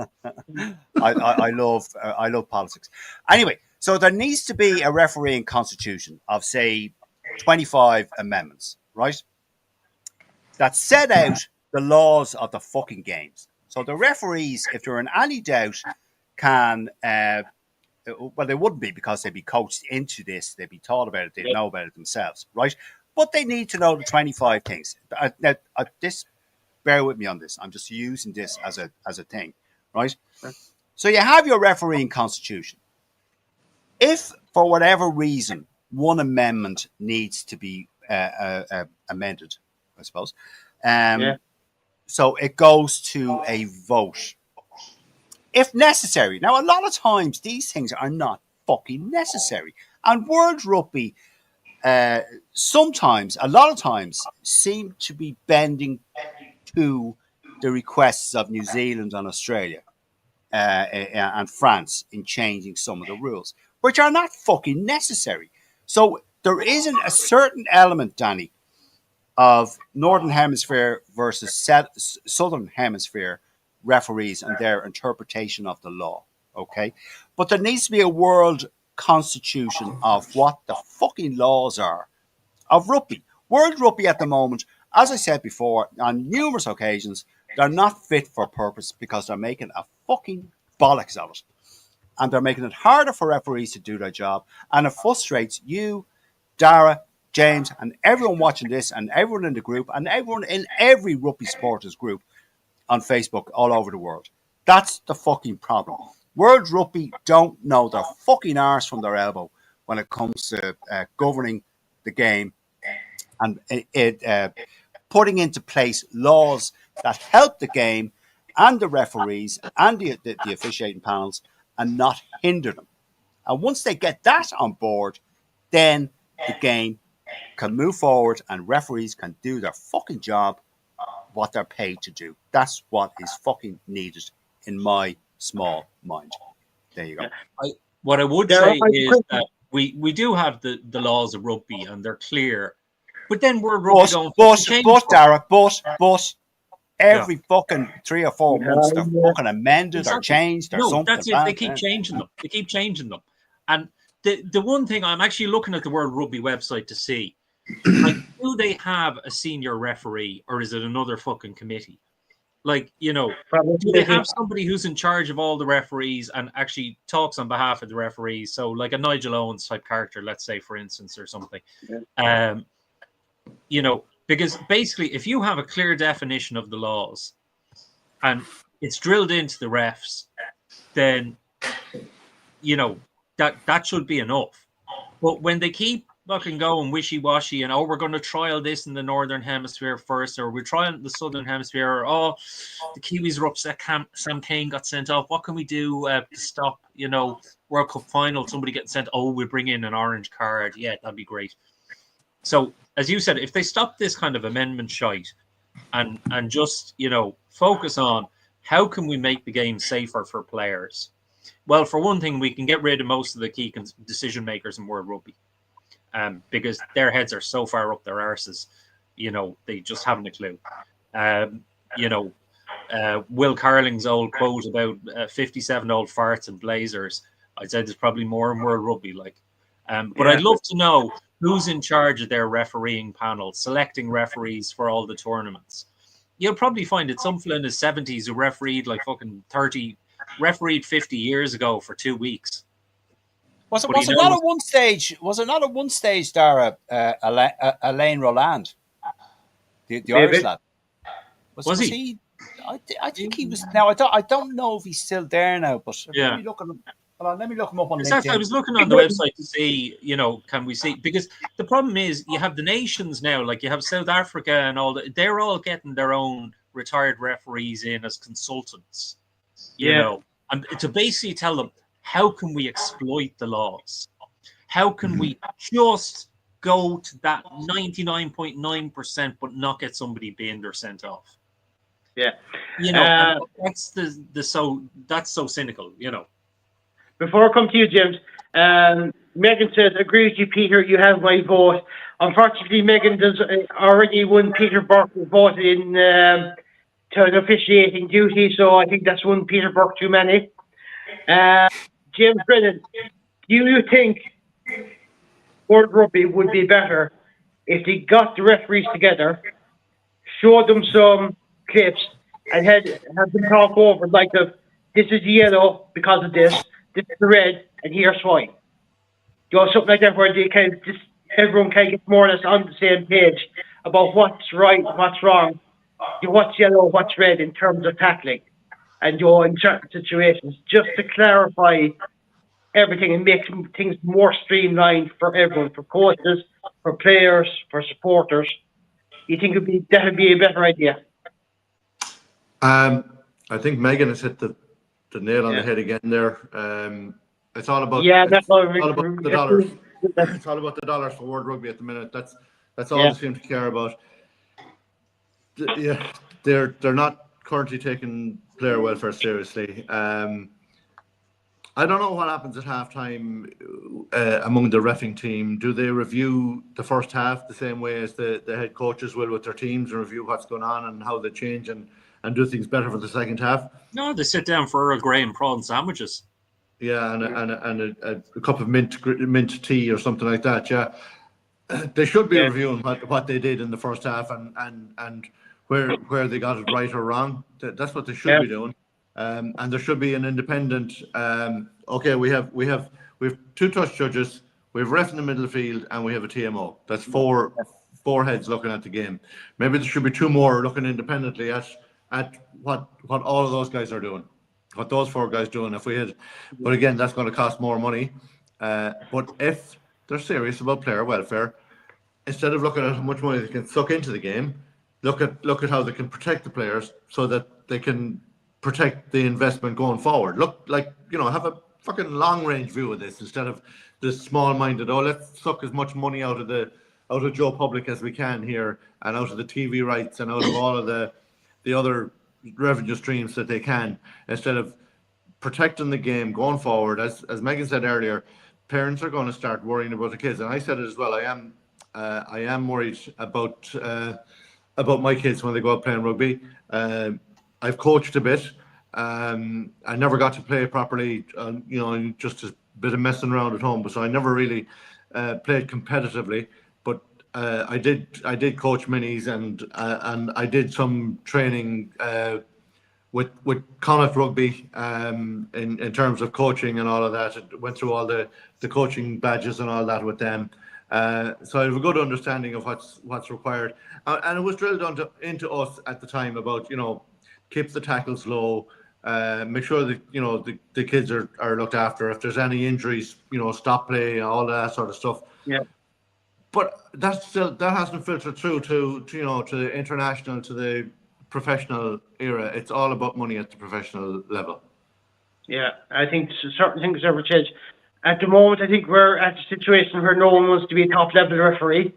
I love politics. Anyway, so there needs to be a refereeing constitution of say 25 amendments, right? That set out the laws of the fucking games. So the referees, if they're in any doubt, can well, they wouldn't be because they'd be coached into this, they'd be taught about it, they'd know about it themselves, right? But they need to know the 25 things. Now, this, bear with me on this. I'm just using this as a thing, right? So you have your refereeing constitution. If for whatever reason one amendment needs to be amended, I suppose, so it goes to a vote. If necessary. Now, a lot of times these things are not fucking necessary. And World Rugby sometimes, a lot of times, seem to be bending to the requests of New Zealand and Australia and France in changing some of the rules, which are not fucking necessary. So there isn't a certain element, Danny, of Northern Hemisphere versus Southern Hemisphere referees and their interpretation of the law, okay? But there needs to be a world constitution of what the fucking laws are of rugby. World Rugby at the moment, as I said before, on numerous occasions, they're not fit for purpose because they're making a fucking bollocks of it. And they're making it harder for referees to do their job. And it frustrates you, Dara, James, and everyone watching this, and everyone in the group, and everyone in every rugby supporters group on Facebook all over the world. That's the fucking problem. World Rugby don't know their fucking arse from their elbow when it comes to governing the game and putting into place laws that help the game and the referees and the officiating panels and not hinder them. And once they get that on board, then the game can move forward and referees can do their fucking job, what they're paid to do. That's what is fucking needed in my small mind. There you go. What I would say is that we do have the laws of rugby and they're clear, but then we're rugby but every fucking 3 or 4 months they're fucking amended or changed or something. That's it. They keep changing them. They keep changing them. And the one thing, I'm actually looking at the World Rugby website to see, like, do they have a senior referee or is it another fucking committee? Like, you know, do they have somebody who's in charge of all the referees and actually talks on behalf of the referees? So like a Nigel Owens type character, let's say, for instance, or something. You know, because basically if you have a clear definition of the laws and it's drilled into the refs, then, you know, that should be enough. But when they keep fucking going wishy-washy and, oh, we're going to trial this in the Northern Hemisphere first, or we're trying the Southern Hemisphere, or, oh, the Kiwis are upset, Sam Cane got sent off. What can we do to stop, you know, World Cup final, somebody getting sent? Oh, we bring in an orange card. Yeah, that'd be great. So, as you said, if they stop this kind of amendment shite and just, you know, focus on how can we make the game safer for players? Well, for one thing, we can get rid of most of the key decision makers in World Rugby. Because their heads are so far up their arses, you know, they just haven't a clue. You know, Will Carling's old quote about 57 old farts and blazers, I'd say there's probably more in World Rugby. Like, but I'd love to know who's in charge of their refereeing panel, selecting referees for all the tournaments. You'll probably find it some fella in his 70s who refereed like fucking 50 years ago for 2 weeks. Was it not at one stage? Was it not at one stage, Dara, Alain Roland, the Irish lad? Was he? I think he was. Now I don't know if he's still there now, but let me look him up on LinkedIn. I was looking on the website to see, you know, can we see? Because the problem is you have the nations now, like you have South Africa and all that. They're all getting their own retired referees in as consultants, you know, and to basically tell them, how can we exploit the laws? How can we just go to that 99.9% but not get somebody binned or sent off? Yeah. You know, that's so cynical, you know. Before I come to you, James, Megan says, agree with you, Peter, you have my vote. Unfortunately, Megan does already won Peter Burke vote in to an officiating duty, so I think that's one Peter Burke too many. James Brennan, do you think World Rugby would be better if they got the referees together, showed them some clips, and had them talk over like this is yellow because of this is the red, and here's why. Something like that where they kind of just everyone kind of gets more or less on the same page about what's right, what's wrong, what's yellow, what's red in terms of tackling, and in certain situations, just to clarify everything and make things more streamlined for everyone, for coaches, for players, for supporters. You think that would be a better idea? I think Megan has hit the nail on the head again there. It's all about that's all about the dollars. It's all about the dollars for World Rugby at the minute. That's all they seem to care about. Yeah, they're not currently taking player welfare seriously. I don't know what happens at halftime among the reffing team. Do they review the first half the same way as the head coaches will with their teams and review what's going on and how they change and do things better for the second half? No, they sit down for Earl Grey and prawn sandwiches. Yeah, and a cup of mint tea or something like that. Yeah, they should be reviewing what they did in the first half and where they got it right or wrong. That's what they should be doing. And there should be an independent. Okay, we have two touch judges, we have ref in the middle of the field, and we have a TMO. That's four heads looking at the game. Maybe there should be two more looking independently at what all of those guys are doing, what those four guys doing. But again, that's going to cost more money. But if they're serious about player welfare, instead of looking at how much money they can suck into the game, look at how they can protect the players so that they can protect the investment going forward. Have a fucking long range view of this instead of this small minded, let's suck as much money out of Joe Public as we can here and out of the TV rights and out of all of the other revenue streams that they can, instead of protecting the game going forward. As Megan said earlier, parents are going to start worrying about the kids, and I said it as well. I am worried about my kids when they go out playing rugby. I've coached a bit. I never got to play properly, just a bit of messing around at home. So I never really played competitively. But I did coach minis and I did some training with Connacht Rugby in terms of coaching and all of that. I went through all the coaching badges and all that with them. So I have a good understanding of what's required. And it was drilled into us at the time about, keep the tackles low, make sure that the kids are looked after. If there's any injuries, stop play, all that sort of stuff. Yeah. But that hasn't filtered through to the international, to the professional era. It's all about money at the professional level. Yeah, I think certain things never change. At the moment, I think we're at a situation where no one wants to be a top level referee. A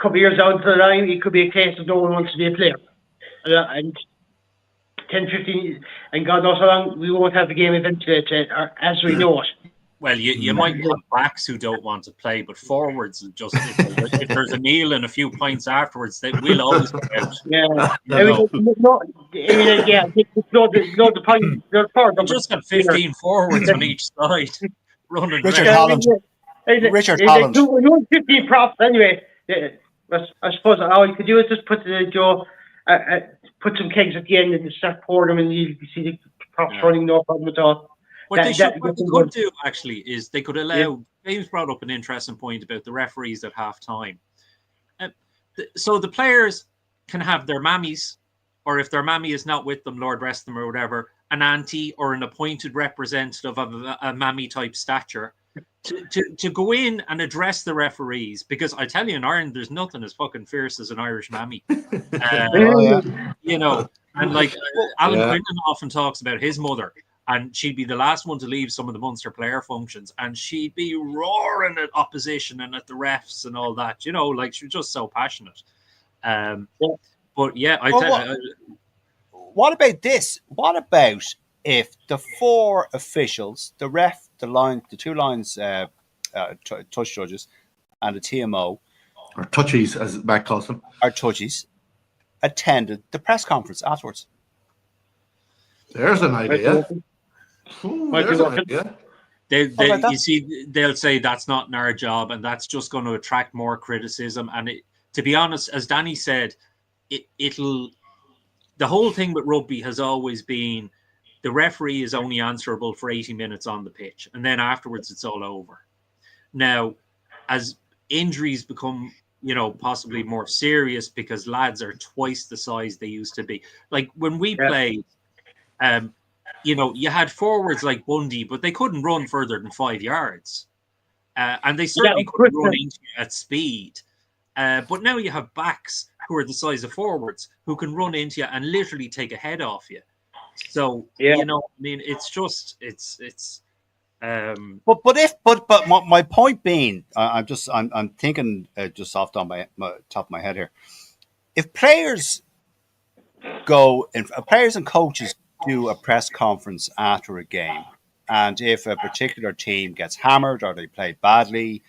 couple of years down the line, it could be a case of no one wants to be a player. And 10, 15, and God knows how long we won't have a game eventually, as we know it. Well, you might have backs who don't want to play, but forwards, just if there's a meal and a few pints afterwards, they will always be out. Yeah. The point. You just got 15 forwards on each side running. Richard around. Holland. Richard Holland. You want 15 props anyway. Yeah, I suppose all you could do is just put put some kegs at the end and start pouring them, and you see the props running, no problem at all. What they could do actually is they could allow. James brought up an interesting point about the referees at half time. So the players can have their mammies, or if their mammy is not with them, Lord rest them or whatever, an auntie or an appointed representative of a mammy type stature to go in and address the referees, because I tell you, in Ireland there's nothing as fucking fierce as an Irish mammy. And like Alan Quinlan often talks about his mother, and she'd be the last one to leave some of the Munster player functions, and she'd be roaring at opposition and at the refs and all that, like she was just so passionate. But yeah, what about this? What about if the four officials, the ref, the two lines touch judges and the TMO Or touchies, as Matt calls them. our touchies attended the press conference afterwards. There's an idea. Might be There's an working. idea. that? You see, they'll say that's not in our job, and that's just going to attract more criticism. And to be honest, as Danny said, it'll. The whole thing with rugby has always been the referee is only answerable for 80 minutes on the pitch, and then afterwards it's all over. Now, as injuries become, possibly more serious because lads are twice the size they used to be. Like when we played, you had forwards like Bundy, but they couldn't run further than 5 yards. And they certainly couldn't run into you at speed. But now you have backs who are the size of forwards who can run into you and literally take a head off you. So, it's But my point being, I'm thinking just off the top of my head here. If players and coaches do a press conference after a game, and if a particular team gets hammered or they play badly,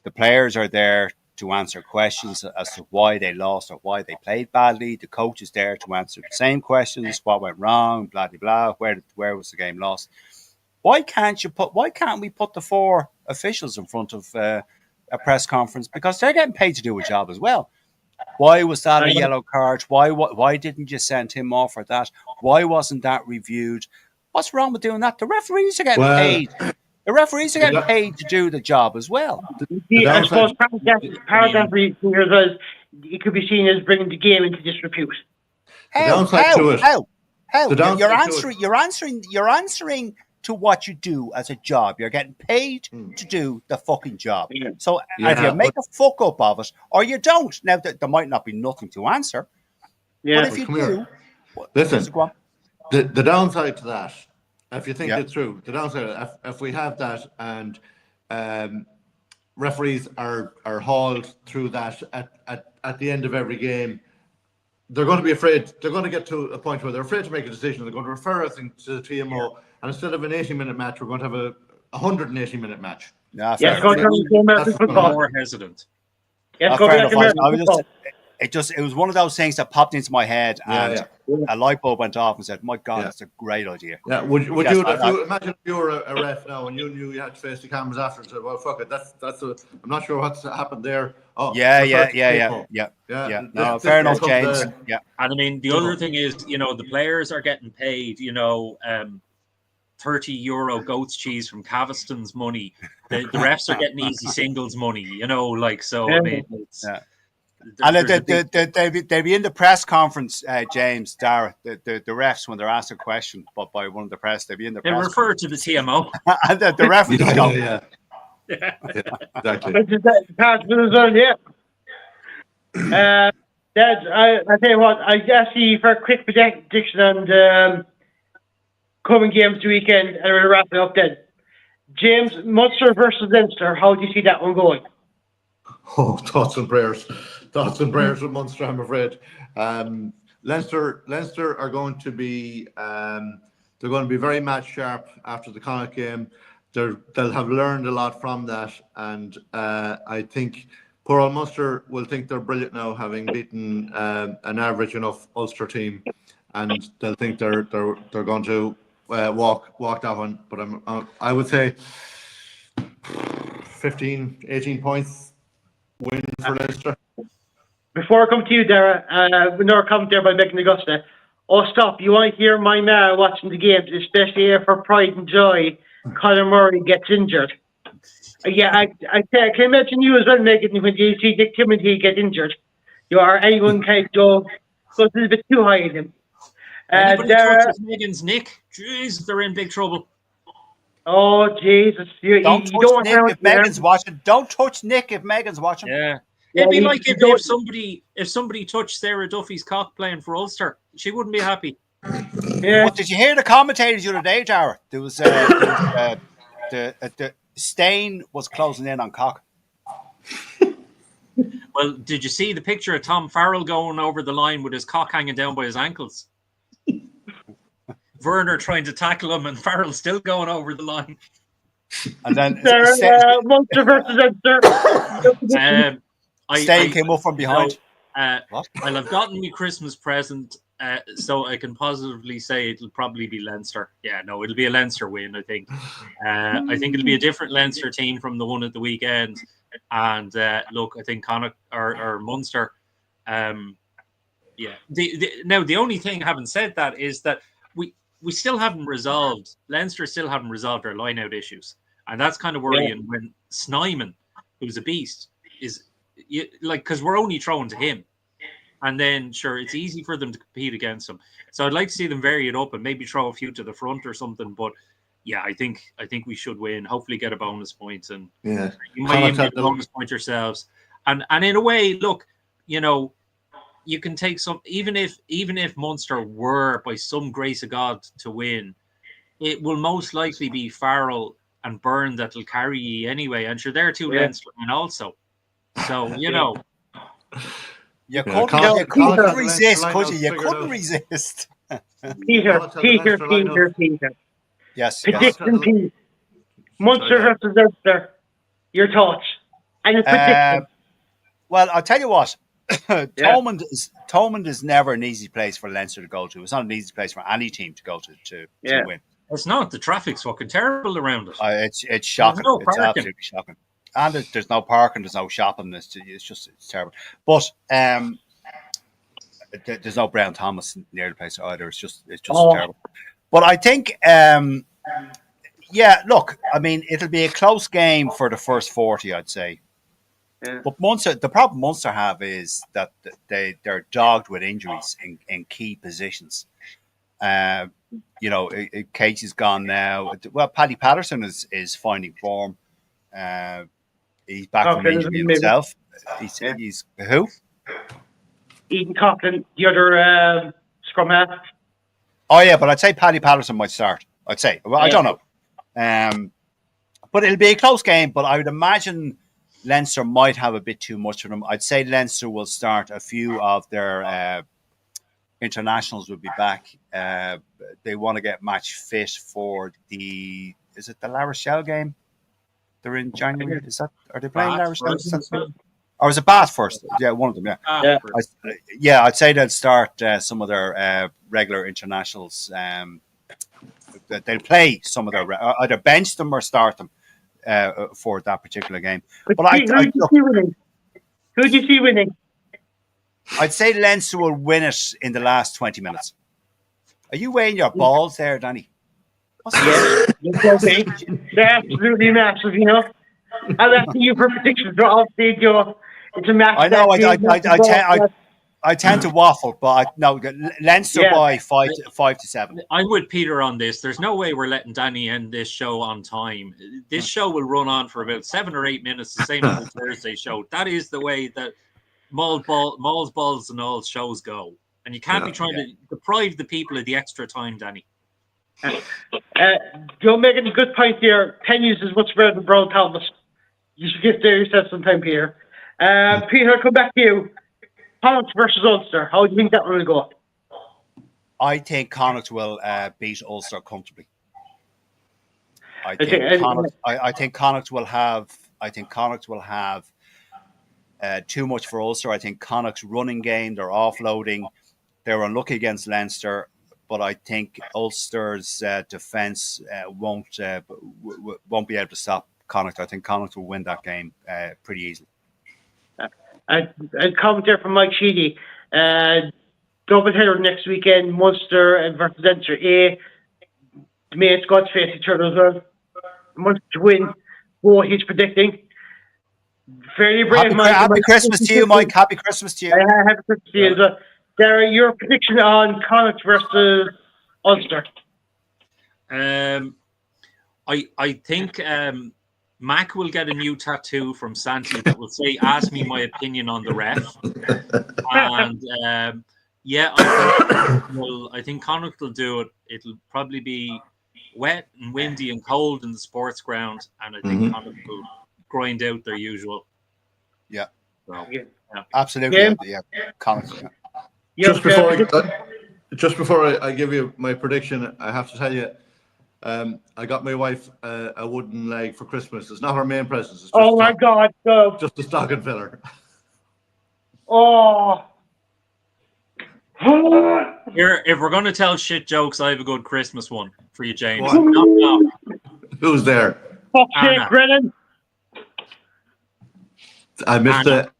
the players are there to answer questions as to why they lost or why they played badly. The coach is there to answer the same questions: what went wrong, blah blah blah. Where was the game lost? Why can't we put the four officials in front of a press conference, because they're getting paid to do a job as well? Why was that a yellow card? Why didn't you send him off for that? Why wasn't that reviewed? What's wrong with doing that? The referees are getting paid. The referees are getting paid to do the job as well. I suppose part of that reason was it could be seen as bringing the game into disrepute. How? You're answering to what you do as a job. You're getting paid to do the fucking job. Yeah. So if you make a fuck up of it, or you don't, now there might not be nothing to answer. Yeah. But if you do, listen, the downside to that, if you think it through, the downside, if we have that and referees are hauled through that at the end of every game, they're going to be afraid. They're going to get to a point where they're afraid to make a decision. They're going to refer us to the TMO, and instead of an 80-minute match, we're going to have a 180-minute match. Yeah, it's going to be American football. More hesitant. Yeah, it's going to be like American football. It was one of those things that popped into my head, and a light bulb went off and said, "My God, that's a great idea." Yeah, would you imagine if you were a ref now and you knew you had to face the cameras after and said, "Well, fuck it, I'm not sure what's happened there." Oh, yeah. No, fair enough, James. Yeah, and I mean the other thing is, the players are getting paid, €30 goat's cheese from Caviston's money. The refs are getting easy singles money, so. I mean, it's. And they'd be in the press conference, James, Dara, the refs, when they're asked a question by one of the press, they'd be in the press conference. They refer to the TMO. And the ref would just go. Yeah, exactly. Dad, I tell you what, I asked you for a quick prediction on the coming games this weekend, and we'll wrap it up then. James, Munster versus Leinster, how do you see that one going? Oh, thoughts and prayers with Munster, I'm afraid. Leinster are going to be they're going to be very match sharp after the Connacht game. They'll have learned a lot from that, and I think poor old Munster will think they're brilliant now, having beaten an average enough Ulster team, and they'll think they're going to walk that one. But I would say 15, 18 points. Win for Leinster. Before I come to you, Dara, another comment there by Megan Augusta. Oh, stop. You want to hear my man watching the games, especially if for pride and joy, Conor Murray gets injured. Yeah, I can imagine you as well, Megan, when you see Dick Timothy get injured. You are anyone kind of goes a little bit too high in him. Dara, Megan's Nick. Jeez, they're in big trouble. Oh, Jesus. Don't touch Nick if Megan's watching. Don't touch Nick if Megan's watching. Yeah. It'd be like if somebody touched Sarah Duffy's cock playing for Ulster. She wouldn't be happy. Yeah. But did you hear the commentators the other day, Dara? There was the stain was closing in on cock. Well, did you see the picture of Tom Farrell going over the line with his cock hanging down by his ankles? Werner trying to tackle him and Farrell still going over the line. And then Munster versus Ulster. Stain came up from behind. What? I'll have gotten me Christmas present, so I can positively say it'll probably be Leinster. Yeah, no, it'll be a Leinster win, I think. I think it'll be a different Leinster team from the one at the weekend. And look, I think Connacht or Munster. Yeah. Now, the only thing, having said that, is that we still haven't resolved, Leinster still haven't resolved our line-out issues. And that's kind of worrying when Snyman, who's a beast, is... because we're only throwing to him, and then sure, it's easy for them to compete against him. So I'd like to see them vary it up and maybe throw a few to the front or something. But yeah, I think we should win. Hopefully, get a bonus point, and you might even get a bonus point yourselves. And in a way, look, you can take some. Even if Munster were by some grace of God to win, it will most likely be Farrell and Byrne that'll carry you anyway. And sure, they're two Leinster men also. So, you couldn't resist, could you? You couldn't resist. Peter. Yes. Prediction, Pete. Munster versus Ulster. Your thoughts and your prediction. Well, I'll tell you what. Thomond is never an easy place for Leinster to go to. It's not an easy place for any team to go to win. It's not. The traffic's fucking terrible around it. It's shocking. It's absolutely shocking. And there's no parking, there's no shopping. It's terrible. But there's no Brown Thomas near the place either. It's just terrible. But I think, look, I mean, it'll be a close game for the first 40, I'd say. Yeah. But the problem Munster have is that they're dogged with injuries in key positions. Casey's gone now. Well, Paddy Patterson is finding form. He's back from injury himself. He's who? Eden Coughlin, the other scrum half. Oh yeah, but I'd say Paddy Patterson might start. I'd say. Well, I don't know. But it'll be a close game. But I would imagine Leinster might have a bit too much for them. I'd say Leinster will start. A few of their internationals will be back. They want to get match fit for is it the La Rochelle game? They're in January. Are they playing La Rochelle? Or was it Bath first? Yeah, one of them. Yeah. I'd say they'll start some of their regular internationals. They'll play some of their either bench them or start them for that particular game. But who do you see winning? I'd say Leinster will win it in the last 20 minutes. Are you weighing your balls there, Danny? Yeah, okay. They're absolutely massive, I'll ask you for predictions, but obviously, it's a massive. I know. I tend to waffle, but Leinster by 5-7. I'm with Peter on this. There's no way we're letting Danny end this show on time. This show will run on for about 7 or 8 minutes, the same as the Thursday show. That is the way that Malls, Balls, and all shows go. And you can't be trying to deprive the people of the extra time, Danny. You're making a good point here. Pennies is much better than Brown Thomas. You should give yourself some time, Peter. Peter, I'll come back to you. Connacht versus Ulster. How do you think that one will go? I think Connacht will beat Ulster comfortably. I think Connacht will have too much for Ulster. I think Connacht's running game, their offloading, they were unlucky against Leinster. But I think Ulster's defence won't be able to stop Connacht. I think Connacht will win that game pretty easily. A comment there from Mike Sheedy. Double header next weekend, Munster versus Leinster. The main squads face each other as well. Munster to win. He's predicting. Fairly brave. Happy Christmas to you, Mike. Happy Christmas to you. Happy Christmas to you as well. Sarah, your prediction on Connacht versus Ulster? I think Mac will get a new tattoo from Santi that will say, "Ask me my opinion on the ref." And I think Connacht will do it. It'll probably be wet and windy and cold in the sports ground, and I think Connacht will grind out their usual. Yeah. So, absolutely. Yeah. Connacht. Just before I give you my prediction, I have to tell you, I got my wife a wooden leg for Christmas. It's not her main present. It's just, Oh my God, no. just a stocking filler. Oh. Here, if we're going to tell shit jokes, I have a good Christmas one for you, James. Go on. No. Who's there? Fuck's sake, Anna. Brennan. I missed Anna. it.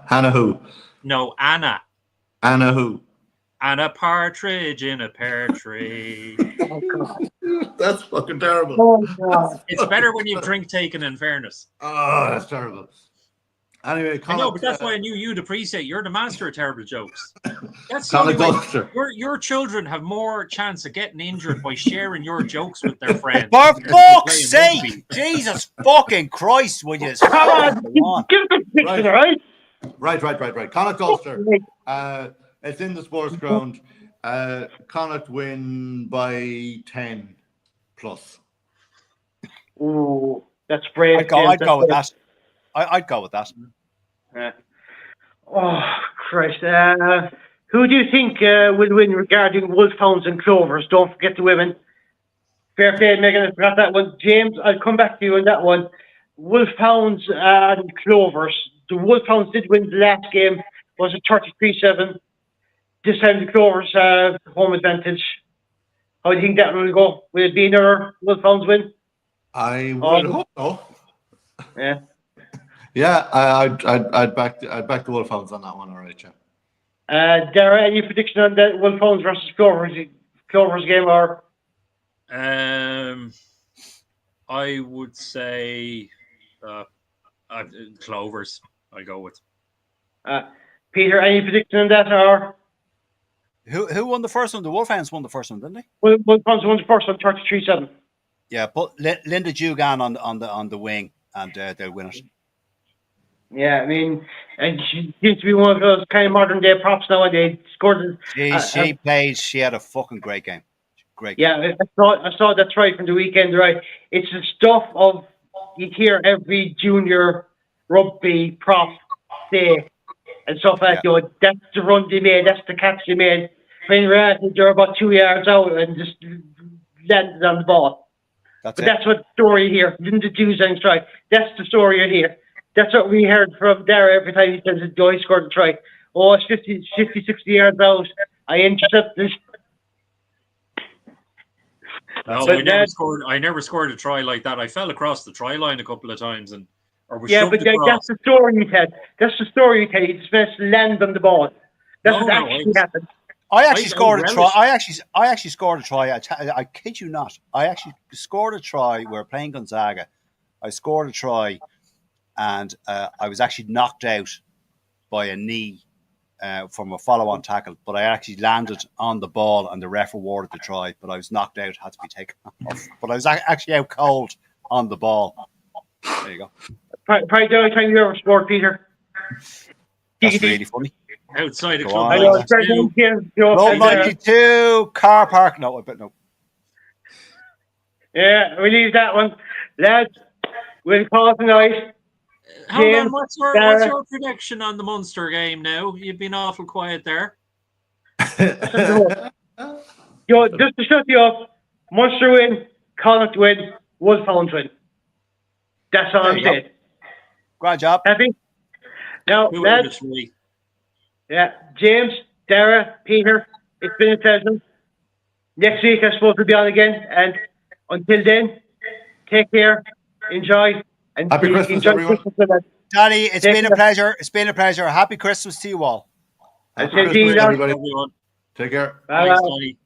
Hannah who? No, Anna. Anna who? Anna Partridge in a pear tree. Oh God. That's fucking terrible. Oh God. It's better when you have drink taken, in fairness. Oh, that's terrible. Anyway, I Connacht, know, but that's why I knew you'd appreciate. You're the master of terrible jokes. That's the Connacht only way. Ulster. Your children have more chance of getting injured by sharing your jokes with their friends. For than fuck's playing rugby. sake! Jesus fucking Christ, will you? Come on. Come on. Give the picture, right? Right. Connacht Ulster. It's in the sports ground. Connacht win by 10 plus. Ooh, that's brave. I'd go with that. I'd go with that. Yeah. Oh, Christ. Who do you think will win regarding Wolfhounds and Clovers? Don't forget the women. Fair play, Megan. I forgot that one. James, I'll come back to you on that one. Wolfhounds and Clovers. The Wolfhounds did win the last game. Was it 33-7? This time the Clovers have home advantage. How do you think that will go? Will it be another Wolfhounds win? I would hope so. Yeah. Yeah, I'd back the Wolfhounds on that one. All right, yeah. Dara, any prediction on that Wolfhounds versus Clovers game? Or I would say Clovers. I go with. Peter, any prediction on that? Or Who won the first one? The Wolfhounds won the first one, didn't they? Wolfhounds won the first one, 33-7. Yeah, but Linda Dugan on the wing, and they'll win it. Yeah, I mean, and she seems to be one of those kind of modern day props nowadays. Scored. She played. She had a fucking great game. Great. Yeah, I saw that try from the weekend. Right, it's the stuff of you hear every junior rugby prop say and stuff like that. You know, that's the run they made. That's the catch they made. When in reality, they're about 2 yards out and just landed on the ball. But that's what the story here. Linda Dugan try. That's the story in here. That's what we heard from Dara every time he says that Joy scored a try. Oh, it's 50, 60 yards out. I intercepted. No, I never scored a try like that. I fell across the try line a couple of times and was yeah, but that's the story you tell. That's the story you tell. You just managed to land on the ball. That's what actually happened. I actually scored a try. I actually scored a try. I kid you not. I actually scored a try. We were playing Gonzaga. I scored a try, and I was actually knocked out by a knee from a follow-on tackle. But I actually landed on the ball, and the ref awarded the try. But I was knocked out, had to be taken off. But I was actually out cold on the ball. There you go. Probably the only time you ever scored, Peter. That's really funny. Outside of Go Club on. I know it's very good. Club 92, car park. No, I bet no. Yeah, we leave that one. Lads, we'll call it tonight. Hold James, on, what's your prediction on the Munster game now? You've been awful quiet there. Yo, just to shut you up, Munster win, Connacht win, Wolfhounds win. That's all I'm saying. Great job. Happy? Now, Who are the lads, three? yeah, James, Dara, Peter, it's been a pleasure. Next week, I suppose we'll be on again. And until then, take care, enjoy, and Happy Christmas, enjoy everyone. Christmas. Danny, it's Take been a care. pleasure. It's been a pleasure. Happy Christmas to you all. Happy Okay, Christmas, see you, everybody. Everyone. Take care. Bye. Thanks, Danny.